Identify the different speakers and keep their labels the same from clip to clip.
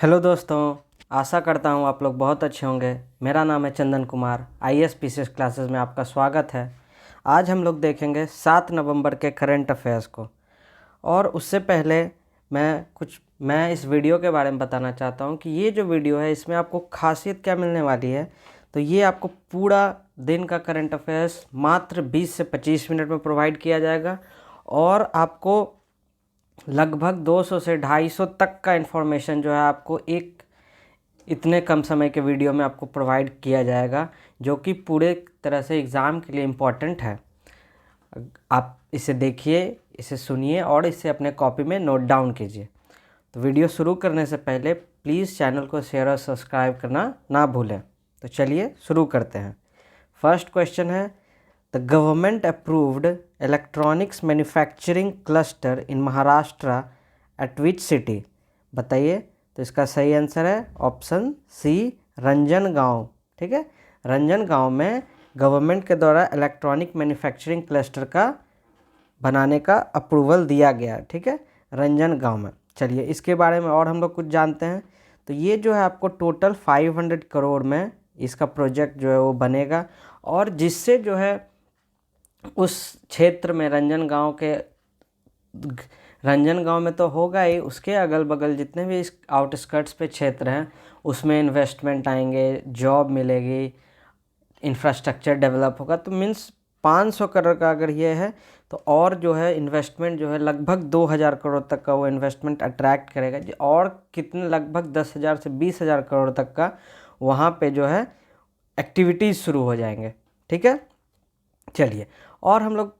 Speaker 1: Hello दोस्तों, आशा करता हूँ आप लोग बहुत अच्छे होंगे। मेरा नाम है Chandan Kumar. IAS PCS classes में आपका स्वागत है। आज हम लोग देखेंगे 7 नवंबर के करंट अफेयर्स को। और उससे पहले मैं इस वीडियो के बारे में बताना चाहता हूँ कि ये जो वीडियो है इसमें आपको खासियत क्या मिलने वाली है। तो ये आपको पूरा दिन का करंट अफेयर्स मात्र 20 से 25 मिनट में प्रोवाइड किया जाएगा और आपको लगभग 200 से 250 तक का इन्फॉर्मेशन जो है आपको एक इतने कम समय के वीडियो में आपको प्रोवाइड किया जाएगा, जो कि पूरे तरह से एग्ज़ाम के लिए इम्पॉर्टेंट है। आप इसे देखिए, इसे सुनिए और इसे अपने कॉपी में नोट डाउन कीजिए। तो वीडियो शुरू करने से पहले प्लीज़ चैनल को शेयर और सब्सक्राइब करना ना भूलें। तो चलिए शुरू करते हैं। फर्स्ट क्वेश्चन है, the government approved electronics manufacturing cluster in Maharashtra eight which city. बताइए। तो इसका सही आंसर है ऑप्शन सी, रंजनगांव। ठीक है, रंजनगांव में गवर्नमेंट के द्वारा इलेक्ट्रॉनिक मैन्युफैक्चरिंग क्लस्टर का बनाने का अप्रूवल दिया गया। ठीक है, रंजनगांव में। चलिए इसके बारे में और हम लोग कुछ जानते हैं। तो ये जो है आपको टोटल 500 करोड़ में इसका प्रोजेक्ट जो है वो बनेगा, और जिससे जो है उस क्षेत्र में रंजनगांव में तो होगा ही, उसके अगल बगल जितने भी इस आउटस्कर्ट्स पे क्षेत्र हैं उसमें इन्वेस्टमेंट आएंगे, जॉब मिलेगी, इंफ्रास्ट्रक्चर डेवलप होगा। तो मीन्स 500 करोड़ का अगर ये है तो और जो है इन्वेस्टमेंट जो है लगभग 2000 करोड़ तक का वो इन्वेस्टमेंट अट्रैक्ट करेगा और कितने लगभग 10,000 से 20,000 करोड़ तक का वहाँ पे जो है एक्टिविटीज़ शुरू हो जाएंगे। ठीक है, चलिए और हम लोग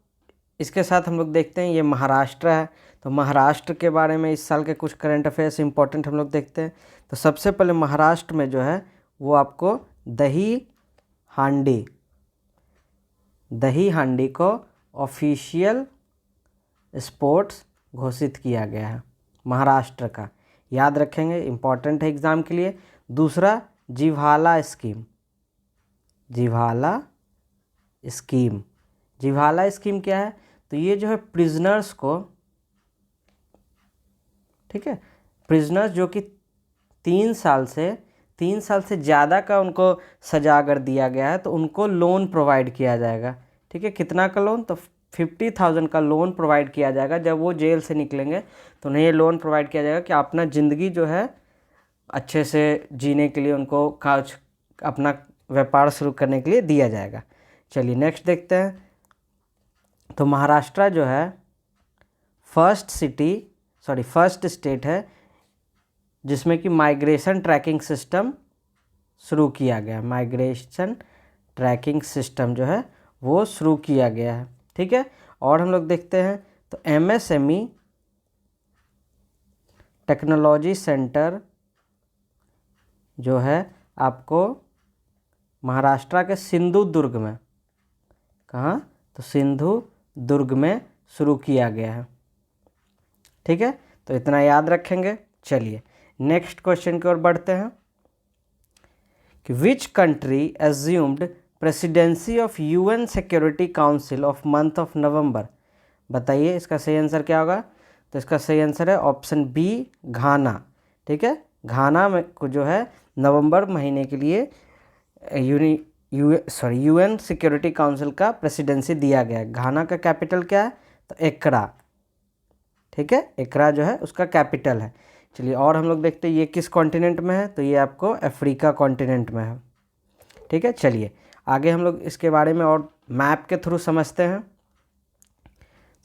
Speaker 1: इसके साथ हम लोग देखते हैं ये महाराष्ट्र है। तो महाराष्ट्र के बारे में इस साल के कुछ करंट अफेयर्स इंपॉर्टेंट हम लोग देखते हैं। तो सबसे पहले महाराष्ट्र में जो है वो आपको दही हांडी को ऑफिशियल स्पोर्ट्स घोषित किया गया है महाराष्ट्र का। याद रखेंगे, इम्पॉर्टेंट है एग्ज़ाम के लिए। दूसरा, जिव्हाला स्कीम क्या है? तो ये जो है प्रिजनर्स को, ठीक है, प्रिजनर्स जो कि 3 साल से ज़्यादा का उनको सजा अगर दिया गया है तो उनको लोन प्रोवाइड किया जाएगा। ठीक है, कितना का लोन? तो 50,000 का लोन प्रोवाइड किया जाएगा। जब वो जेल से निकलेंगे तो उन्हें ये लोन प्रोवाइड किया जाएगा कि अपना ज़िंदगी जो है अच्छे से जीने के लिए उनको अपना व्यापार शुरू करने के लिए दिया जाएगा। चलिए नेक्स्ट देखते हैं। तो महाराष्ट्र जो है फर्स्ट स्टेट है जिसमें कि माइग्रेशन ट्रैकिंग सिस्टम शुरू किया गया। माइग्रेशन ट्रैकिंग सिस्टम जो है वो शुरू किया गया है। ठीक है, और हम लोग देखते हैं तो एमएसएमई टेक्नोलॉजी सेंटर जो है आपको महाराष्ट्र के सिंधुदुर्ग में, कहाँ? तो सिंधुदुर्ग में शुरू किया गया है। ठीक है, तो इतना याद रखेंगे। चलिए नेक्स्ट क्वेश्चन की ओर बढ़ते हैं कि which country assumed presidency of UN security council of month of November. बताइए इसका सही आंसर क्या होगा? तो इसका सही आंसर है ऑप्शन बी, घाना। ठीक है, घाना में को जो है नवंबर महीने के लिए यूएन सिक्योरिटी काउंसिल का प्रेसिडेंसी दिया गया है। घाना का कैपिटल क्या है? तो एकरा। ठीक है, एकरा जो है उसका कैपिटल है। चलिए और हम लोग देखते हैं ये किस कॉन्टिनेंट में है। तो ये आपको अफ्रीका कॉन्टिनेंट में है। ठीक है, चलिए आगे हम लोग इसके बारे में और मैप के थ्रू समझते हैं।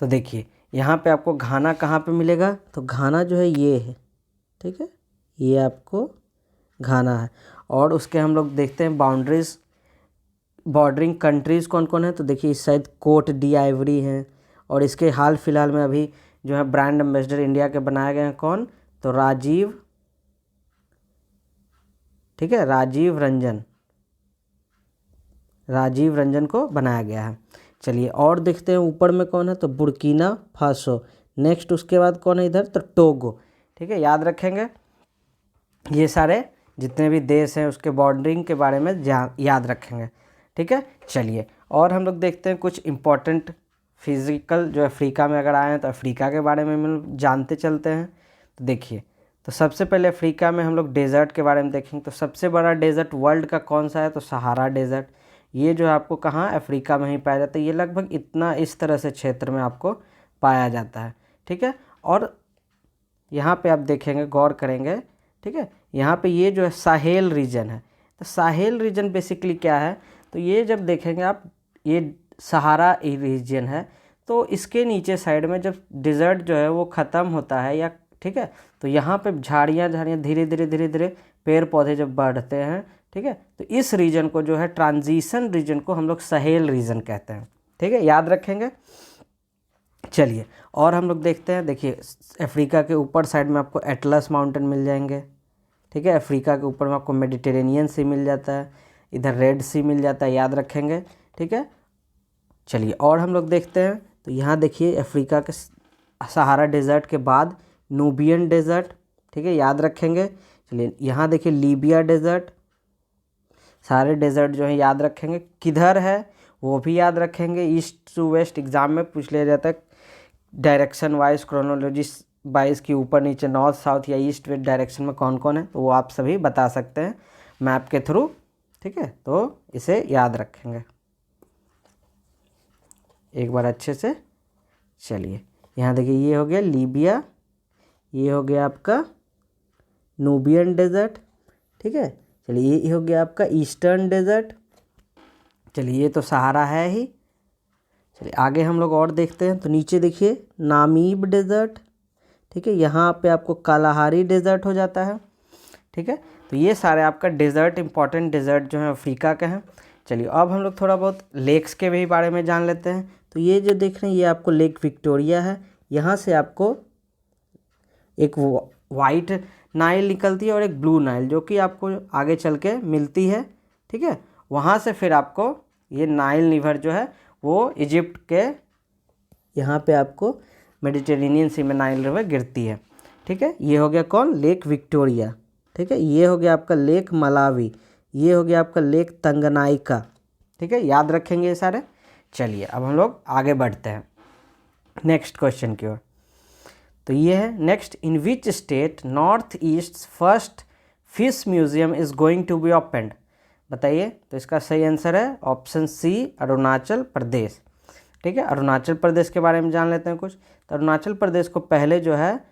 Speaker 1: तो देखिए यहाँ पे आपको घाना कहाँ पे मिलेगा? तो घाना जो है ये है। ठीक है, ये आपको घाना है। और उसके हम लोग देखते हैं बॉर्डरिंग कंट्रीज़ कौन कौन है। तो देखिए इस साइड कोट डी आइवरी हैं, और इसके हाल फिलहाल में अभी जो है ब्रांड एम्बेसडर इंडिया के बनाए गए हैं कौन? तो राजीव। ठीक है, राजीव रंजन को बनाया गया है। चलिए और देखते हैं ऊपर में कौन है। तो बुर्किना फासो। नेक्स्ट उसके बाद कौन है इधर? तो टोगो। ठीक है, याद रखेंगे ये सारे जितने भी देश हैं उसके बॉर्डरिंग के बारे में याद रखेंगे। ठीक है, चलिए और हम लोग देखते हैं कुछ इम्पोर्टेंट फिजिकल जो अफ्रीका में अगर आए हैं तो अफ्रीका के बारे में हम जानते चलते हैं। तो देखिए तो सबसे पहले अफ्रीका में हम लोग डेजर्ट के बारे में देखेंगे। तो सबसे बड़ा डेजर्ट वर्ल्ड का कौन सा है? तो सहारा डेजर्ट। ये जो है आपको कहाँ, अफ्रीका में ही पाया जाता है। ये लगभग इतना इस तरह से क्षेत्र में आपको पाया जाता है, ठीक है। और यहाँ पे आप देखेंगे, गौर करेंगे, ठीक है, यहाँ पे ये जो है साहेल रीजन है। तो साहेल रीजन बेसिकली क्या है? तो ये जब देखेंगे आप, ये सहारा रीजन है, तो इसके नीचे साइड में जब डिज़र्ट जो है वो ख़त्म होता है, या ठीक है, तो यहाँ पे झाड़ियाँ धीरे धीरे पेड़ पौधे जब बढ़ते हैं, ठीक है, तो इस रीजन को जो है, ट्रांजिशन रीजन को हम लोग साहेल रीजन कहते हैं, ठीक है, याद रखेंगे। चलिए, और हम लोग देखते हैं, देखिए अफ्रीका के ऊपर साइड में आपको एटलस माउंटेन मिल जाएंगे, ठीक है। अफ्रीका के ऊपर में आपको मेडिटेरेनियन सी मिल जाता है, इधर रेड सी मिल जाता है, याद रखेंगे, ठीक है। चलिए, और हम लोग देखते हैं, तो यहाँ देखिए अफ्रीका के सहारा डेजर्ट के बाद नूबियन डेजर्ट, ठीक है, याद रखेंगे। चलिए, यहाँ देखिए लीबिया डेजर्ट। सारे डेजर्ट जो है याद रखेंगे, किधर है वो भी याद रखेंगे। ईस्ट टू वेस्ट एग्जाम में पूछ लिया जाता है, डायरेक्शन वाइज, क्रोनोलॉजी वाइज की ऊपर नीचे, नॉर्थ साउथ या ईस्ट वेस्ट डायरेक्शन में कौन कौन है, तो वो आप सभी बता सकते हैं मैप के थ्रू, ठीक है। तो इसे याद रखेंगे एक बार अच्छे से। चलिए, यहाँ देखिए ये हो गया लीबिया, ये हो गया आपका नूबियन डेजर्ट, ठीक है। चलिए, ये हो गया आपका ईस्टर्न डेजर्ट। चलिए, ये तो सहारा है ही। चलिए, आगे हम लोग और देखते हैं, तो नीचे देखिए नामीब डेजर्ट, ठीक है, यहाँ पे आपको कालाहारी डेजर्ट हो जाता है, ठीक है। तो ये सारे आपका डेजर्ट, इंपॉर्टेंट डेजर्ट जो है अफ्रीका के हैं। चलिए, अब हम लोग थोड़ा बहुत लेक्स के भी बारे में जान लेते हैं। तो ये जो देख रहे हैं, ये आपको लेक विक्टोरिया है। यहाँ से आपको एक वाइट नाइल निकलती है और एक ब्लू नाइल, जो कि आपको आगे चल के मिलती है, ठीक है। वहाँ से फिर आपको ये नाइल रिवर जो है वो इजिप्ट के यहाँ पे आपको मेडिटेरेनियन सी में नाइल रिवर गिरती है, ठीक है। ये हो गया कौन, लेक विक्टोरिया, ठीक है। ये हो गया आपका लेक मलावी, ये हो गया आपका लेक तंगनाइका, ठीक है, याद रखेंगे ये सारे। चलिए, अब हम लोग आगे बढ़ते हैं नेक्स्ट क्वेश्चन की ओर। तो ये है next, in which state north east first fish museum is going to be opened? बताइए। तो इसका सही आंसर है ऑप्शन सी, अरुणाचल प्रदेश, ठीक है। अरुणाचल प्रदेश के बारे में जान लेते हैं कुछ। तो अरुणाचल प्रदेश को पहले जो है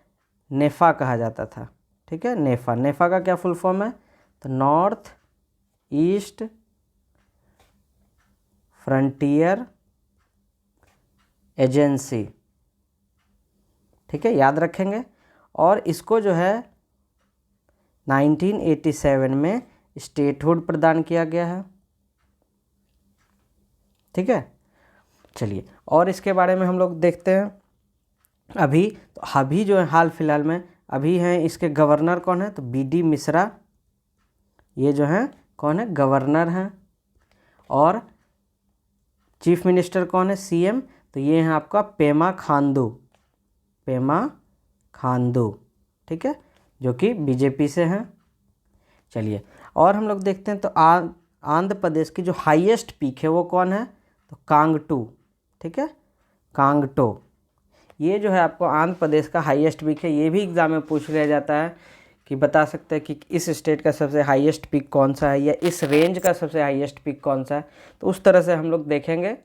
Speaker 1: नेफा कहा जाता था, ठीक है। नेफा, नेफा का क्या फुल फॉर्म है? तो नॉर्थ ईस्ट फ्रंटियर एजेंसी, ठीक है, याद रखेंगे। और इसको जो है 1987 में स्टेटहुड प्रदान किया गया है, ठीक है। चलिए, और इसके बारे में हम लोग देखते हैं। अभी जो है हाल फिलहाल में अभी हैं, इसके गवर्नर कौन है? तो BD मिश्रा, ये जो हैं कौन है, गवर्नर हैं। और चीफ मिनिस्टर कौन है? CM। तो ये है आपका पेमा खांडू, पेमा खांडू, ठीक है, जो कि BJP से हैं। चलिए, और हम लोग देखते हैं, तो आंध्र प्रदेश की जो हाईएस्ट पीक है वो कौन है? तो कांगटू, ठीक है, कांगटो। ये जो है आपको आंध्र प्रदेश का हाईएस्ट पीक है। ये भी एग्जाम में पूछ लिया जाता है कि बता सकते हैं कि इस स्टेट का सबसे हाईएस्ट पीक कौन सा है, या इस रेंज का सबसे हाईएस्ट पीक कौन सा है। तो उस तरह से हम लोग देखेंगे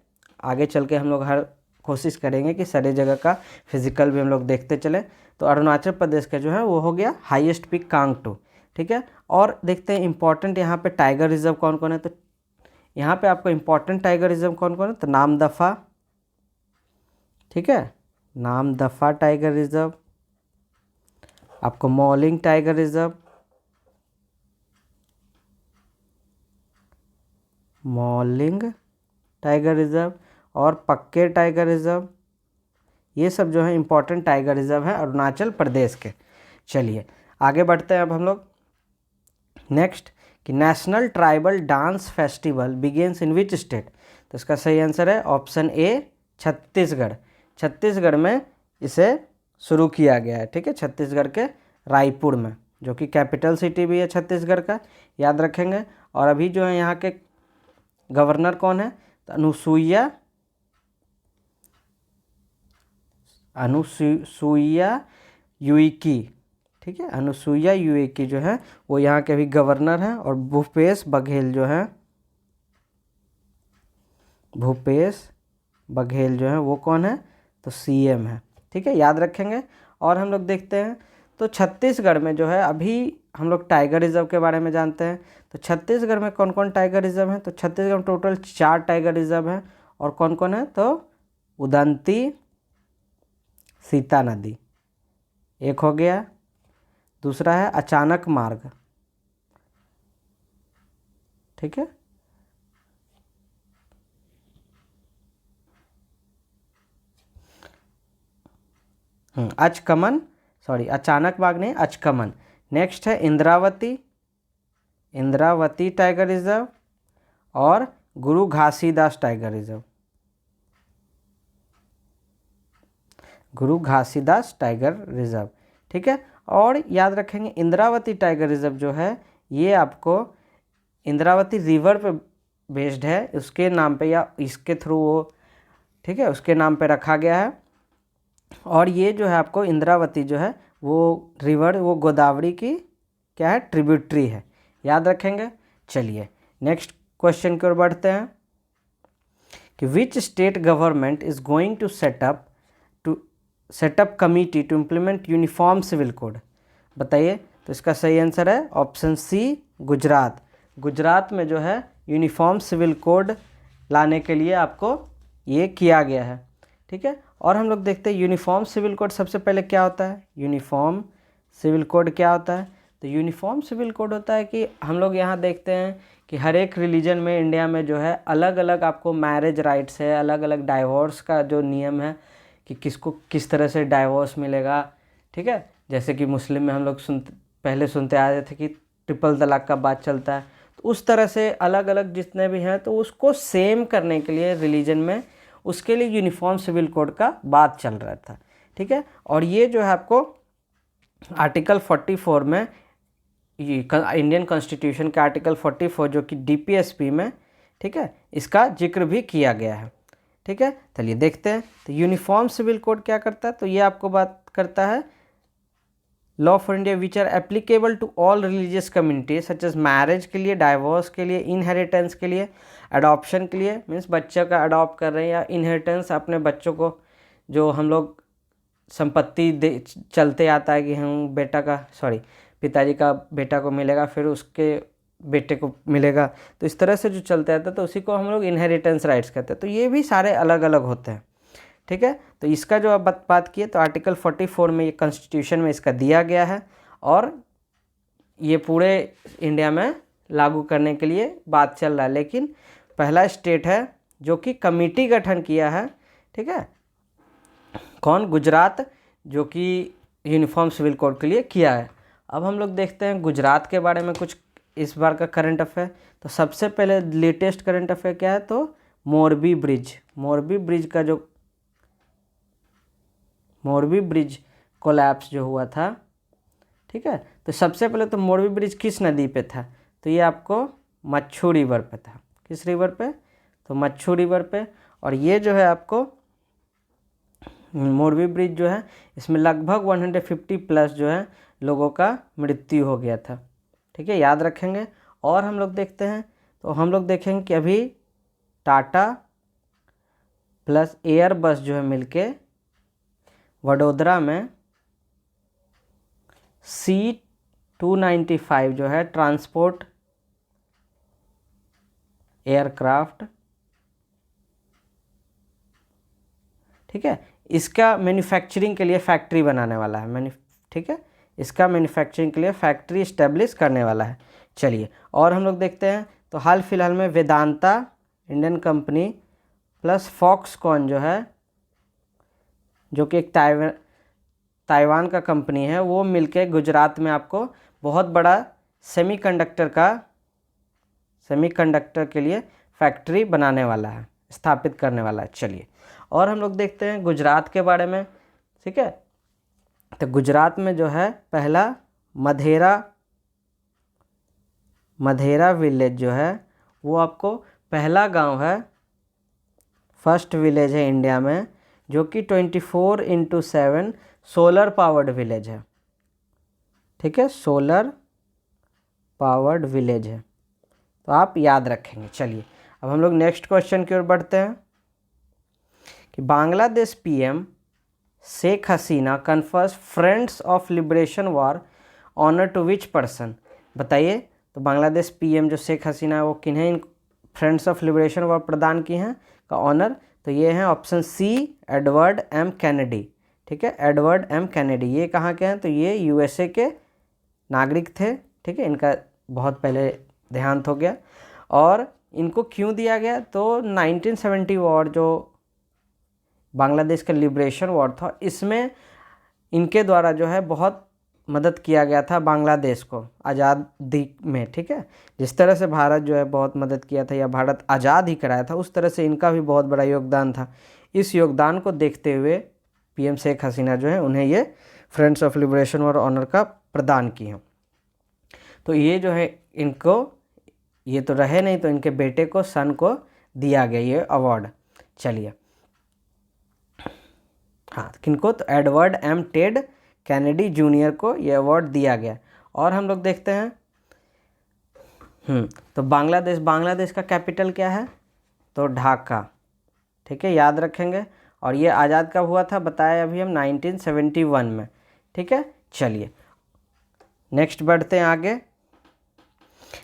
Speaker 1: आगे चल के, हम लोग हर कोशिश करेंगे कि सारी जगह का फिजिकल भी हम लोग देखते चले। तो अरुणाचल प्रदेश का जो है वो हो गया हाईएस्ट पीक कांगटू, ठीक है। और देखते हैं इंपॉर्टेंट यहाँ पे टाइगर रिजर्व कौन कौन है। तो यहाँ पे आपको इंपॉर्टेंट टाइगर रिजर्व कौन कौन है? तो नामदफा, ठीक है, नामदफा टाइगर रिजर्व, आपको Mouling tiger reserve, Mouling tiger reserve, और पक्के टाइगर रिजर्व। ये सब जो है इंपॉर्टेंट टाइगर रिजर्व है अरुणाचल प्रदेश के। चलिए, आगे बढ़ते हैं अब हम लोग नेक्स्ट, कि national tribal dance festival begins in which state? तो इसका सही आंसर है ऑप्शन ए, छत्तीसगढ़। छत्तीसगढ़ में इसे शुरू किया गया है, ठीक है, छत्तीसगढ़ के रायपुर में, जो कि कैपिटल सिटी भी है छत्तीसगढ़ का, याद रखेंगे। और अभी जो है यहाँ के गवर्नर कौन है? तो अनुसुईया उइके, ठीक ठीक है। अनुसुईया उइके जो है वो यहाँ के भी गवर्नर हैं, और भूपेश बघेल जो है, भूपेश बघेल जो है वो कौन है, तो सीएम है। ठीक है, याद रखेंगे। और हम लोग देखते हैं तो छत्तीसगढ़ में जो है, अभी हम लोग टाइगर रिजर्व के बारे में जानते हैं। तो छत्तीसगढ़ में कौन कौन टाइगर रिजर्व हैं, तो छत्तीसगढ़ में टोटल 4 टाइगर रिजर्व हैं। और कौन कौन है, तो उदंती सीता नदी एक हो गया, दूसरा है अचानक मार्ग। ठीक है, अचकमन, सॉरी अचानक बाग नहीं, अचकमन। नेक्स्ट है इंद्रावती, इंद्रावती टाइगर रिजर्व, और गुरु घासीदास टाइगर रिजर्व, गुरु घासीदास टाइगर रिजर्व। ठीक है, और याद रखेंगे इंद्रावती टाइगर रिजर्व जो है ये आपको इंद्रावती रिवर पे बेस्ड है, उसके नाम पे या इसके थ्रू वो, ठीक है, उसके नाम पे रखा गया है। और ये जो है आपको इंद्रावती जो है वो रिवर, वो गोदावरी की क्या है, ट्रिब्यूटरी है, याद रखेंगे। चलिए नेक्स्ट क्वेश्चन की ओर बढ़ते हैं कि which state government is going to set up committee to implement uniform civil code. बताइए, तो इसका सही आंसर है ऑप्शन सी, गुजरात। गुजरात में जो है यूनिफॉर्म सिविल कोड लाने के लिए आपको ये किया गया है। ठीक है, और हम लोग देखते हैं यूनिफॉर्म सिविल कोड सबसे पहले क्या होता है। यूनिफॉर्म सिविल कोड क्या होता है, तो यूनिफॉर्म सिविल कोड होता है कि हम लोग यहाँ देखते हैं कि हर एक रिलीजन में इंडिया में जो है अलग अलग आपको मैरिज राइट्स है, अलग अलग डाइवोर्स का जो नियम है कि किसको किस तरह से डाइवोर्स मिलेगा। ठीक है, जैसे कि मुस्लिम में हम लोग पहले सुनते आ रहे थे कि ट्रिपल तलाक का बात चलता है, तो उस तरह से अलग अलग जितने भी हैं, तो उसको सेम करने के लिए रिलीजन में, उसके लिए यूनिफॉर्म सिविल कोड का बात चल रहा था। ठीक है, और ये जो है आपको आर्टिकल 44 में, इंडियन कॉन्स्टिट्यूशन के आर्टिकल 44 जो कि डीपीएसपी में, ठीक है, इसका जिक्र भी किया गया है। ठीक है, चलिए देखते हैं तो यूनिफॉर्म सिविल कोड क्या करता है। तो ये आपको बात करता है law for India which are applicable to all religious community such as marriage के लिए, डाइवोर्स के लिए, इनहेरिटेंस के लिए, अडॉप्शन के लिए, मीन्स बच्चे का अडॉप्ट कर रहे हैं, या इनहेरिटेंस अपने बच्चों को, जो हम लोग संपत्ति दे चलते आता है कि हम बेटा का, सॉरी पिताजी का बेटा को मिलेगा, फिर उसके बेटे को मिलेगा, तो इस तरह से जो चलते आता है तो उसी को हम लोग इनहेरिटेंस राइट्स कहते हैं। तो ये भी सारे अलग अलग होते हैं। ठीक है, तो इसका जो अब बात किए तो आर्टिकल 44 में, ये कॉन्स्टिट्यूशन में इसका दिया गया है, और ये पूरे इंडिया में लागू करने के लिए बात चल रहा है। लेकिन पहला स्टेट है जो कि कमेटी गठन किया है, ठीक है, कौन, गुजरात, जो कि यूनिफॉर्म सिविल कोड के लिए किया है। अब हम लोग देखते हैं गुजरात के बारे में कुछ इस बार का करंट अफेयर। तो सबसे पहले लेटेस्ट करंट अफेयर क्या है, तो मोरबी ब्रिज, मोरबी ब्रिज का जो मोरबी ब्रिज कोलैप्स जो हुआ था, ठीक है, तो सबसे पहले तो मोरबी ब्रिज किस नदी पे था, तो ये आपको मच्छू रिवर पे था। किस रिवर पे, तो मच्छू रिवर पे। और ये जो है आपको मोरबी ब्रिज जो है, इसमें लगभग 150 प्लस जो है लोगों का मृत्यु हो गया था। ठीक है, याद रखेंगे। और हम लोग देखते हैं तो हम लोग देखेंगे कि अभी टाटा प्लस एयरबस जो है मिलके वडोदरा में C295 जो है ट्रांसपोर्ट एयरक्राफ्ट, ठीक है, इसका मैन्युफैक्चरिंग के लिए फैक्ट्री बनाने वाला है। ठीक है, इसका मैन्युफैक्चरिंग के लिए फैक्ट्री इस्टेब्लिश करने वाला है। चलिए, और हम लोग देखते हैं तो हाल फिलहाल में Vedanta Indian company plus Foxconn जो है, जो कि एक ताइवान का कंपनी है, वो मिलके गुजरात में आपको बहुत बड़ा सेमीकंडक्टर के लिए फैक्ट्री बनाने वाला है, स्थापित करने वाला है। चलिए, और हम लोग देखते हैं गुजरात के बारे में। ठीक है, तो गुजरात में जो है पहला मधेरा विलेज जो है वो आपको पहला गांव है, फर्स्ट विलेज है इंडिया में, जो कि 24/7 सोलर पावर्ड विलेज है। ठीक है, सोलर पावर्ड विलेज है, तो आप याद रखेंगे। चलिए अब हम लोग नेक्स्ट क्वेश्चन की ओर बढ़ते हैं कि Bangladesh PM Sheikh Hasina confers friends of liberation war honour to which person. बताइए, तो बांग्लादेश पीएम जो शेख हसीना है वो किन्हें इन फ्रेंड्स ऑफ लिबरेशन वॉर प्रदान की हैं का ऑनर, तो ये हैं option C Edward M Kennedy. ठीक है, एडवर्ड एम कैनेडी, ये कहाँ के हैं, तो ये यूएसए के नागरिक थे। ठीक है, इनका बहुत पहले देहांत हो गया। और इनको क्यों दिया गया, तो 1970 वॉर जो बांग्लादेश का लिबरेशन वॉर था, इसमें इनके द्वारा जो है बहुत मदद किया गया था बांग्लादेश को आज़ादी में। ठीक है, जिस तरह से भारत जो है बहुत मदद किया था या भारत आज़ाद ही कराया था, उस तरह से इनका भी बहुत बड़ा योगदान था। इस योगदान को देखते हुए पीएम शेख हसीना जो है उन्हें ये फ्रेंड्स ऑफ लिबरेशन और ऑनर का प्रदान की हैं। तो ये जो है इनको, ये तो रहे नहीं, तो इनके बेटे को, सन को दिया गया ये अवार्ड। चलिए, हाँ, किनको, तो Edward M Ted Kennedy junior को ये अवार्ड दिया गया। और हम लोग देखते हैं तो बांग्लादेश का कैपिटल क्या है, तो ढाका। ठीक है, याद रखेंगे। और ये आज़ाद कब हुआ था, बताया अभी हम 1971 में। ठीक है, चलिए नेक्स्ट बढ़ते हैं आगे।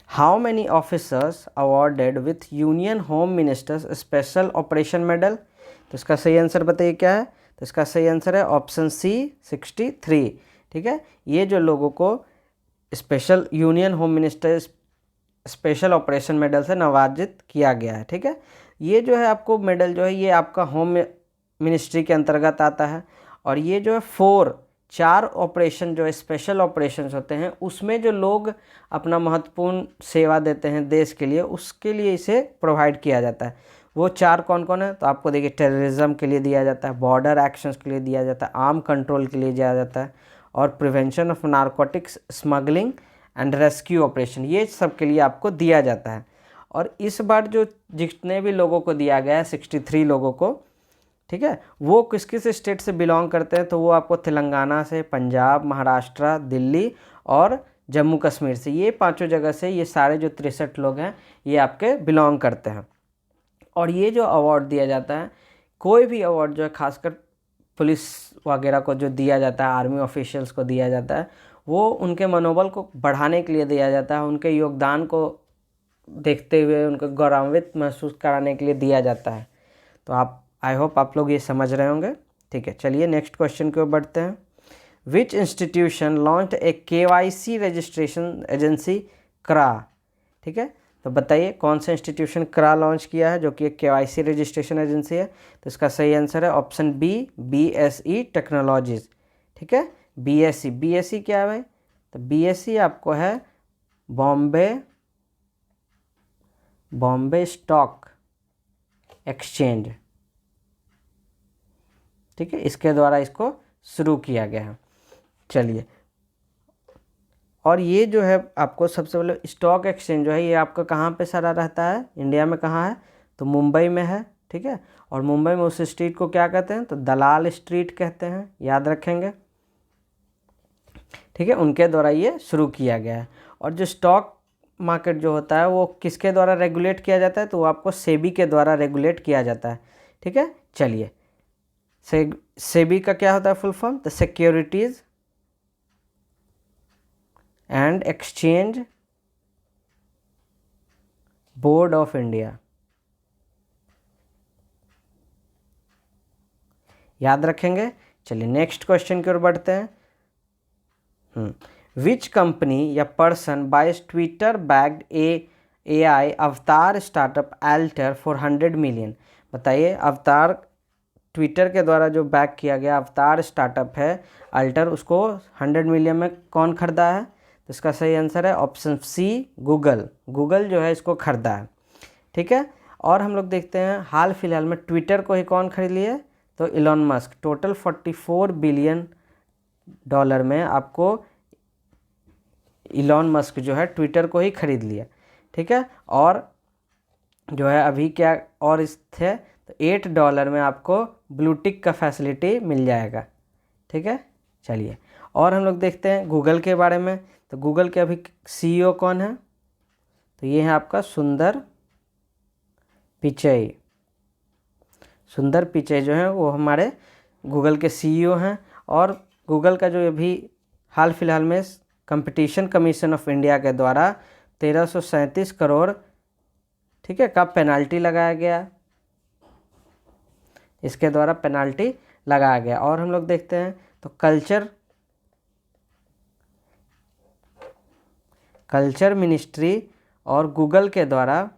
Speaker 1: How many officers awarded with union home ministers special operation medal. तो इसका सही आंसर बताइए क्या है, तो इसका सही आंसर है ऑप्शन सी 63। ठीक है, ये जो लोगों को special union home minister special operation medal से नवाजित किया गया है। ठीक है, ये जो है आपको मेडल जो है ये आपका होम मिनिस्ट्री के अंतर्गत आता है। और ये जो है 4 ऑपरेशन जो है स्पेशल ऑपरेशंस होते हैं, उसमें जो लोग अपना महत्वपूर्ण सेवा देते हैं देश के लिए, उसके लिए इसे प्रोवाइड किया जाता है। वो 4 कौन कौन है, तो आपको देखिए टेररिज्म के लिए दिया जाता है, बॉर्डर एक्शंस के लिए दिया जाता है, आर्म कंट्रोल के लिए दिया जाता है, और prevention of narcotics smuggling and rescue operation, ये सब के लिए आपको दिया जाता है। और इस बार जो जितने भी लोगों को दिया गया है 63 लोगों को, ठीक है, वो किस किस स्टेट से बिलोंग करते हैं, तो वो आपको तेलंगाना से, पंजाब, महाराष्ट्र, दिल्ली और जम्मू कश्मीर से, ये 5 जगह से ये सारे जो 63 लोग हैं ये आपके बिलोंग करते हैं। और ये जो अवार्ड दिया जाता है, कोई भी अवार्ड जो है खासकर पुलिस वगैरह को जो दिया जाता है, आर्मी ऑफिशियल्स को दिया जाता है, वो उनके मनोबल को बढ़ाने के लिए दिया जाता है, उनके योगदान को देखते हुए उनको गौरवान्वित महसूस कराने के लिए दिया जाता है। तो आप, आई होप आप लोग ये समझ रहे होंगे। ठीक है, चलिए नेक्स्ट क्वेश्चन की ओर बढ़ते हैं। Which institution launch a KYC registration agency KRA. ठीक है, तो बताइए कौन सा इंस्टीट्यूशन क्रा लॉन्च किया है जो कि एक KYC रजिस्ट्रेशन एजेंसी है, तो इसका सही आंसर है ऑप्शन बी BSE टेक्नोलॉजीज। ठीक है, BSE क्या है भाई, तो BSE आपको है बॉम्बे स्टॉक एक्सचेंज। ठीक है, इसके द्वारा इसको शुरू किया गया है। चलिए, और ये जो है आपको सबसे पहले स्टॉक एक्सचेंज जो है ये आपका कहाँ पे सारा रहता है, इंडिया में कहाँ है, तो मुंबई में है। ठीक है, और मुंबई में उस स्ट्रीट को क्या कहते हैं, तो दलाल स्ट्रीट कहते हैं, याद रखेंगे। ठीक है, उनके द्वारा ये शुरू किया गया है। और जो स्टॉक मार्केट जो होता है वो किसके द्वारा रेगुलेट किया जाता है, तो वो आपको सेबी के द्वारा रेगुलेट किया जाता है। ठीक है, चलिए, सेबी का क्या होता है फुल फॉर्म, तो securities and exchange board of India, याद रखेंगे। चलिए नेक्स्ट क्वेश्चन की ओर बढ़ते हैं। विच कंपनी या person buys Twitter backed AI avatar startup Alter for 100 million. बताइए, अवतार ट्विटर के द्वारा जो बैक किया गया अवतार स्टार्टअप है अल्टर, उसको 100 मिलियन में कौन खरीदा है, तो इसका सही आंसर है ऑप्शन सी गूगल जो है इसको खरीदा है। ठीक है, और हम लोग देखते हैं हाल फिलहाल में ट्विटर को ही कौन खरीद लिया, तो इलॉन मस्क। टोटल $44 बिलियन में आपको इलॉन मस्क जो है ट्विटर को ही खरीद लिया। ठीक है, और जो है अभी क्या और इस थे, तो $8 में आपको ब्लू टिक का फैसिलिटी मिल जाएगा। ठीक है, चलिए, और हम लोग देखते हैं गूगल के बारे में। तो गूगल के अभी CEO कौन है? तो ये है आपका सुंदर पिचई। सुंदर पिचई जो है वो हमारे गूगल के CEO हैं। और गूगल का जो अभी हाल फिलहाल में कंपटीशन कमीशन ऑफ इंडिया के द्वारा 1337 करोड़, ठीक है, का पेनाल्टी लगाया गया, इसके द्वारा पेनाल्टी लगाया गया। और हम लोग देखते हैं तो कल्चर मिनिस्ट्री और गूगल के द्वारा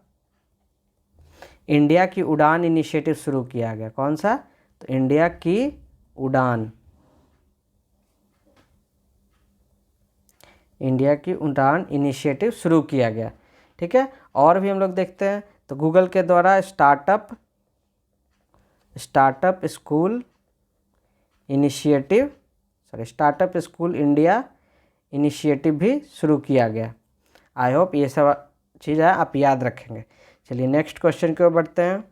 Speaker 1: इंडिया की उड़ान इनिशिएटिव शुरू किया गया। कौन सा? तो इंडिया की उड़ान, इंडिया की उड़ान इनिशिएटिव शुरू किया गया, ठीक है। और भी हम लोग देखते हैं तो गूगल के द्वारा स्टार्टअप स्कूल इंडिया इनिशिएटिव भी शुरू किया गया। आई होप ये सब चीज़ है आप याद रखेंगे। चलिए नेक्स्ट क्वेश्चन की ओर बढ़ते हैं।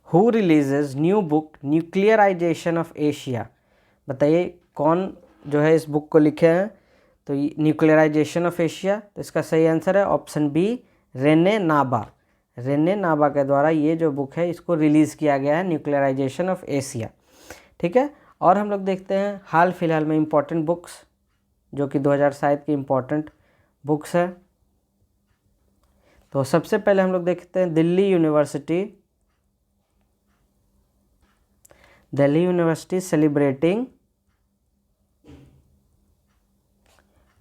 Speaker 1: Who releases new book nuclearization of Asia? बताइए कौन जो है इस बुक को लिखे हैं? तो न्यूक्लियराइजेशन ऑफ एशिया, तो इसका सही आंसर है ऑप्शन बी, रेने नाबा। रेने नाबा के द्वारा ये जो बुक है इसको रिलीज़ किया गया है, न्यूक्लियराइजेशन ऑफ एशिया, ठीक है। और हम लोग देखते हैं हाल फिलहाल में इम्पॉर्टेंट बुक्स जो कि 2007 की इम्पॉर्टेंट बुक्स है। तो सबसे पहले हम लोग देखते हैं Delhi university celebrating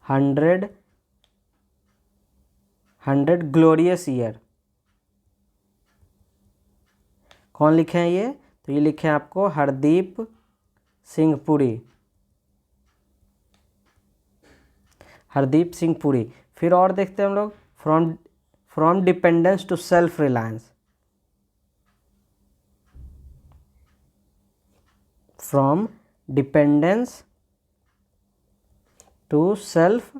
Speaker 1: 100 glorious year. कौन लिखे हैं ये? तो ये लिखे हैं आपको हरदीप सिंह पुरी। फिर और देखते हैं हम लोग from dependence to self reliance. From dependence to self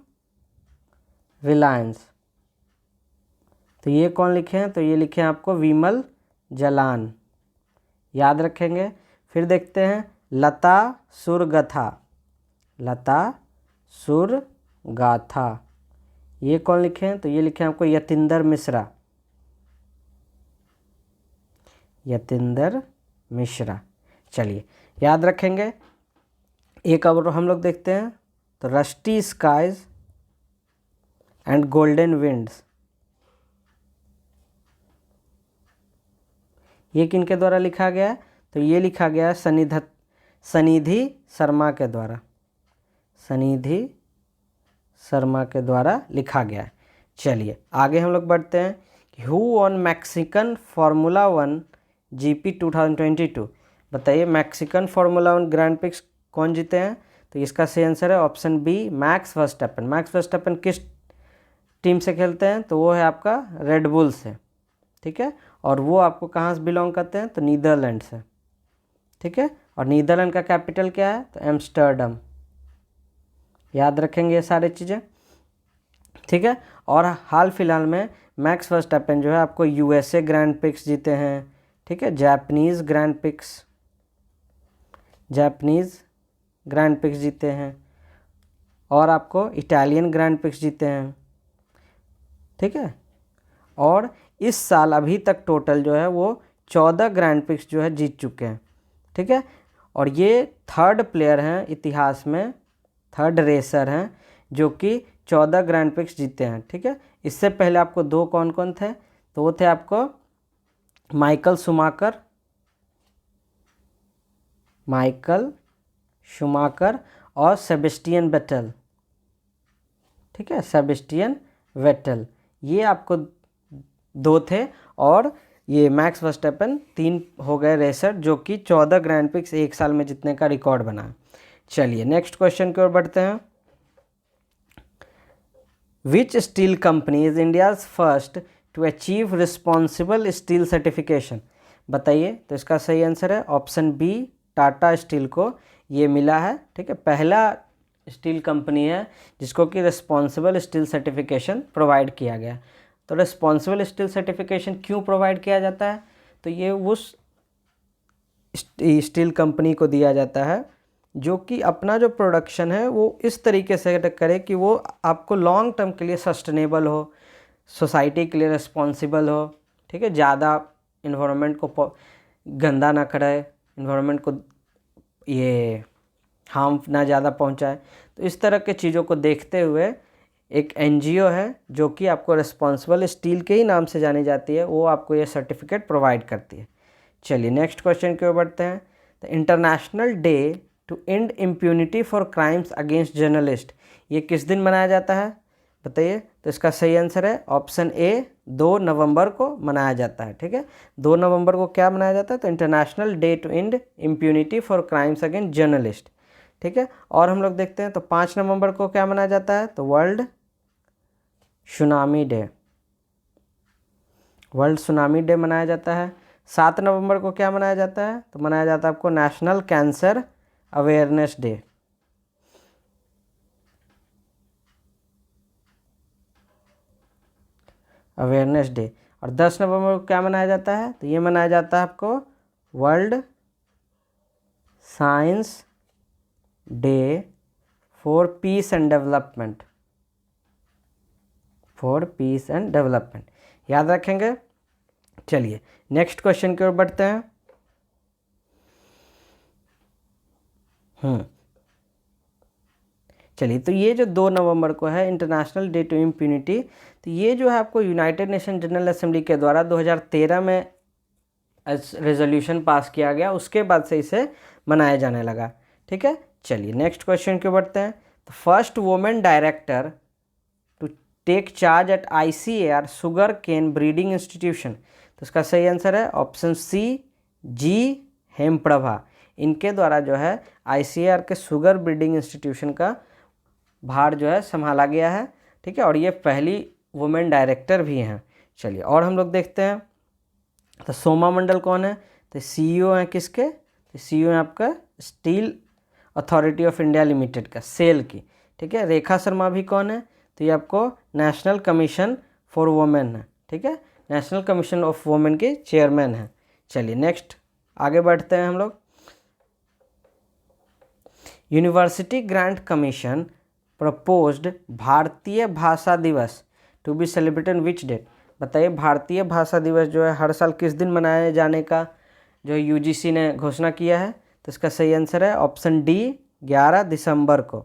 Speaker 1: reliance, तो ये कौन लिखे हैं? तो ये लिखे हैं आपको विमल जलान, याद रखेंगे। फिर देखते हैं लता सुरगाथा, ये कौन लिखे हैं? तो ये लिखे हैं आपको यतींद्र मिश्रा। चलिए याद रखेंगे। एक और हम लोग देखते हैं तो rusty skies and golden winds, ये किनके द्वारा लिखा गया है? तो ये लिखा गया है सनिधि शर्मा के द्वारा लिखा गया है। चलिए आगे हम लोग बढ़ते हैं कि who on Mexican formula 1 GP 2022? बताइए मैक्सिकन फार्मूला 1 ग्रैंड प्रिक्स कौन जीते हैं? तो इसका सही आंसर है option B, Max Verstappen. Max Verstappen किस टीम से खेलते हैं? तो वो है आपका रेड बुल से, ठीक है। और वो आपको कहाँ से बिलोंग करते हैं? तो नीदरलैंड से, ठीक है। और नीदरलैंड का कैपिटल क्या है? तो एम्स्टर्डम, याद रखेंगे ये सारी चीज़ें, ठीक है। और हाल फिलहाल में मैक्स वर्स्टैपन जो है आपको USA ग्रैंड प्रिक्स जीते हैं, ठीक है। जापानीज़ ग्रैंड प्रिक्स जीते हैं और आपको इटालियन ग्रैंड प्रिक्स जीते हैं, ठीक है। और इस साल अभी तक टोटल जो है वो 14 ग्रैंड प्रिक्स जो है जीत चुके हैं, ठीक है। और ये थर्ड प्लेयर हैं इतिहास में, थर्ड रेसर हैं जो कि 14 ग्रैंड प्रिक्स जीते हैं, ठीक है। इससे पहले आपको दो कौन कौन थे? तो वो थे आपको माइकल शूमाकर और सेबेस्टियन वेटल, ठीक है, सेबेस्टियन वेटल, ये आपको दो थे। और ये मैक्स वर्स्टैपन 3 हो गए रेसर जो कि 14 ग्रैंड प्रिक्स एक साल में जीतने का रिकॉर्ड बना। चलिए नेक्स्ट क्वेश्चन की ओर बढ़ते हैं। Which steel company is India's first to achieve responsible steel certification? बताइए। तो इसका सही आंसर है ऑप्शन बी, टाटा स्टील को ये मिला है, ठीक है। पहला स्टील कंपनी है जिसको कि रिस्पॉन्सिबल स्टील सर्टिफिकेशन प्रोवाइड किया गया। तो रिस्पॉन्सिबल स्टील सर्टिफिकेशन क्यों प्रोवाइड किया जाता है? तो ये उस स्टील कंपनी को दिया जाता है जो कि अपना जो प्रोडक्शन है वो इस तरीके से करे कि वो आपको लॉन्ग टर्म के लिए सस्टेनेबल हो, सोसाइटी के लिए रिस्पॉन्सिबल हो, ठीक है, ज़्यादा इन्वायरमेंट को गंदा ना करे, इन्वायरमेंट को ये हार्म ना ज़्यादा पहुंचाए। तो इस तरह के चीज़ों को देखते हुए एक एनजीओ है जो कि आपको रिस्पॉन्सिबल स्टील के ही नाम से जानी जाती है, वो आपको ये सर्टिफिकेट प्रोवाइड करती है। चलिए नेक्स्ट क्वेश्चन की ओर बढ़ते हैं। The international day to end impunity for crimes against journalist, ये किस दिन मनाया जाता है बताइए? तो इसका सही आंसर है ऑप्शन ए, 2 नवंबर को मनाया जाता है। ठीक है, 2 नवंबर को क्या मनाया जाता है? तो international day to end impunity for crimes against journalist. ठीक है, और हम लोग देखते हैं तो 5 नवंबर को क्या मनाया जाता है? तो world tsunami day, world tsunami day मनाया जाता है। 7 नवंबर को क्या मनाया जाता है? तो मनाया जाता है आपको national cancer awareness day. Awareness day. और 10 नवंबर को क्या मनाया जाता है? तो ये मनाया जाता है आपको world science day for piece and development, for piece and development, याद रखेंगे। चलिए नेक्स्ट क्वेश्चन की ओर बढ़ते हैं। चलिए, तो ये जो 2 नवंबर को है इंटरनेशनल डे टू इम्प्यूनिटी, तो ये जो है आपको यूनाइटेड नेशन जनरल असेंबली के द्वारा 2013 में रेजोल्यूशन पास किया गया, उसके बाद से इसे मनाया जाने लगा। ठीक है, चलिए नेक्स्ट क्वेश्चन की ओर बढ़ते हैं। तो first women director to take charge at ICAR sugar cane breeding institution, तो इसका सही आंसर है ऑप्शन सी, जी हेमप्रभा। इनके द्वारा जो है ICAR के शुगर ब्रीडिंग इंस्टीट्यूशन का भार जो है संभाला गया है। ठीक है, और ये पहली वुमेन डायरेक्टर भी हैं। चलिए और हम लोग देखते हैं तो सोमा मंडल कौन है? तो CEO हैं किसके? तो CEO हैं आपका steel authority of India limited का, सेल की। ठीक है, रेखा शर्मा भी कौन है? तो ये आपको नेशनल कमीशन फॉर वुमेन है। ठीक है, नेशनल कमीशन ऑफ वुमेन के चेयरमैन हैं। चलिए नेक्स्ट आगे बढ़ते हैं हम लोग। University grant commission proposed Bharatiya Bhasha Diwas to be celebrated which date, बताइए भारतीय भाषा दिवस जो है हर साल किस दिन मनाए जाने का जो UGC ने घोषणा किया है? तो इसका सही आंसर है ऑप्शन डी, 11 दिसंबर को।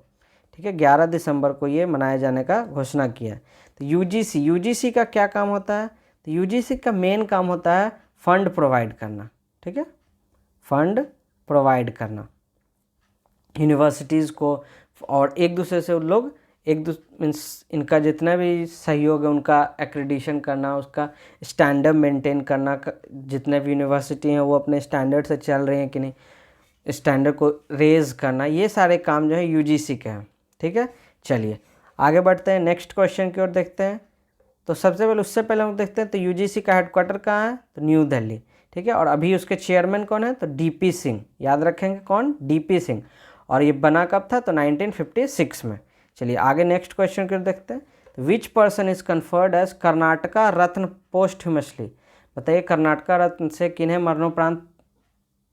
Speaker 1: ठीक है, 11 दिसंबर को ये मनाए जाने का घोषणा किया है। तो UGC का क्या काम होता है? तो UGC का मेन काम होता है फंड प्रोवाइड करना। ठीक है, फंड प्रोवाइड करना यूनिवर्सिटीज़ को, और एक दूसरे से उन लोग मीन्स इनका जितना भी सहयोग है उनका एक्रेडिशन करना, उसका स्टैंडर्ड मेंटेन करना, जितने भी यूनिवर्सिटी हैं वो अपने स्टैंडर्ड से चल रहे हैं कि नहीं, स्टैंडर्ड को रेज करना, ये सारे काम जो है UGC के हैं। ठीक है, चलिए आगे बढ़ते हैं, नेक्स्ट क्वेश्चन की ओर देखते हैं। तो सबसे पहले उससे पहले हम देखते हैं तो UGC का हेडक्वार्टर कहाँ है? तो न्यू दिल्ली। ठीक है, और अभी उसके चेयरमैन कौन है? तो DP सिंह, याद रखेंगे कौन? DP सिंह। और ये बना कब था? तो 1956 में। चलिए आगे नेक्स्ट क्वेश्चन कर देखते हैं। Which person is conferred as Karnataka Ratna posthumously, बताइए कर्नाटका रत्न से किन्हें मरणोपरांत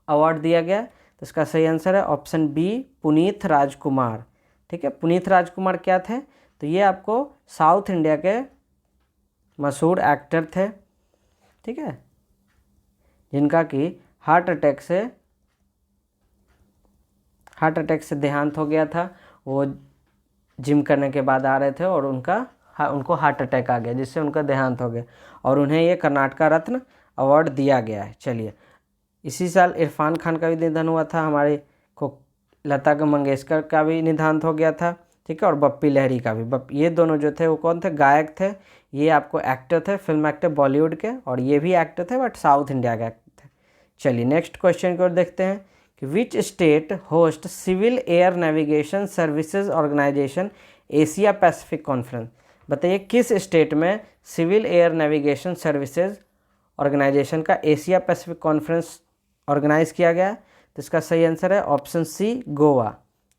Speaker 1: अवार्ड दिया गया? तो इसका सही आंसर है ऑप्शन बी, पुनीत राजकुमार। ठीक है, पुनीत राजकुमार क्या थे? तो ये आपको साउथ इंडिया के मशहूर एक्टर थे। ठीक है, जिनका कि हार्ट अटैक से देहांत हो गया था। वो जिम करने के बाद आ रहे थे और उनको हार्ट अटैक आ गया, जिससे उनका देहांत हो गया, और उन्हें ये कर्नाटका रत्न अवार्ड दिया गया है। चलिए इसी साल इरफान खान का भी निधन हुआ था, हमारे को लता मंगेशकर का भी निधन हो गया था। ठीक है, और बप्पी लहरी का भी। ये दोनों जो थे वो कौन थे? गायक थे। ये आपको एक्टर थे, फिल्म एक्टर बॉलीवुड के, और ये भी एक्टर थे बट साउथ इंडिया के एक्टर थे। चलिए नेक्स्ट क्वेश्चन की ओर देखते हैं कि which state host civil air navigation services organisation Asia Pacific conference, बताइए किस स्टेट में civil air navigation services organisation का एशिया पैसिफिक कॉन्फ्रेंस ऑर्गेनाइज किया गया? तो इसका सही आंसर है ऑप्शन सी, गोवा।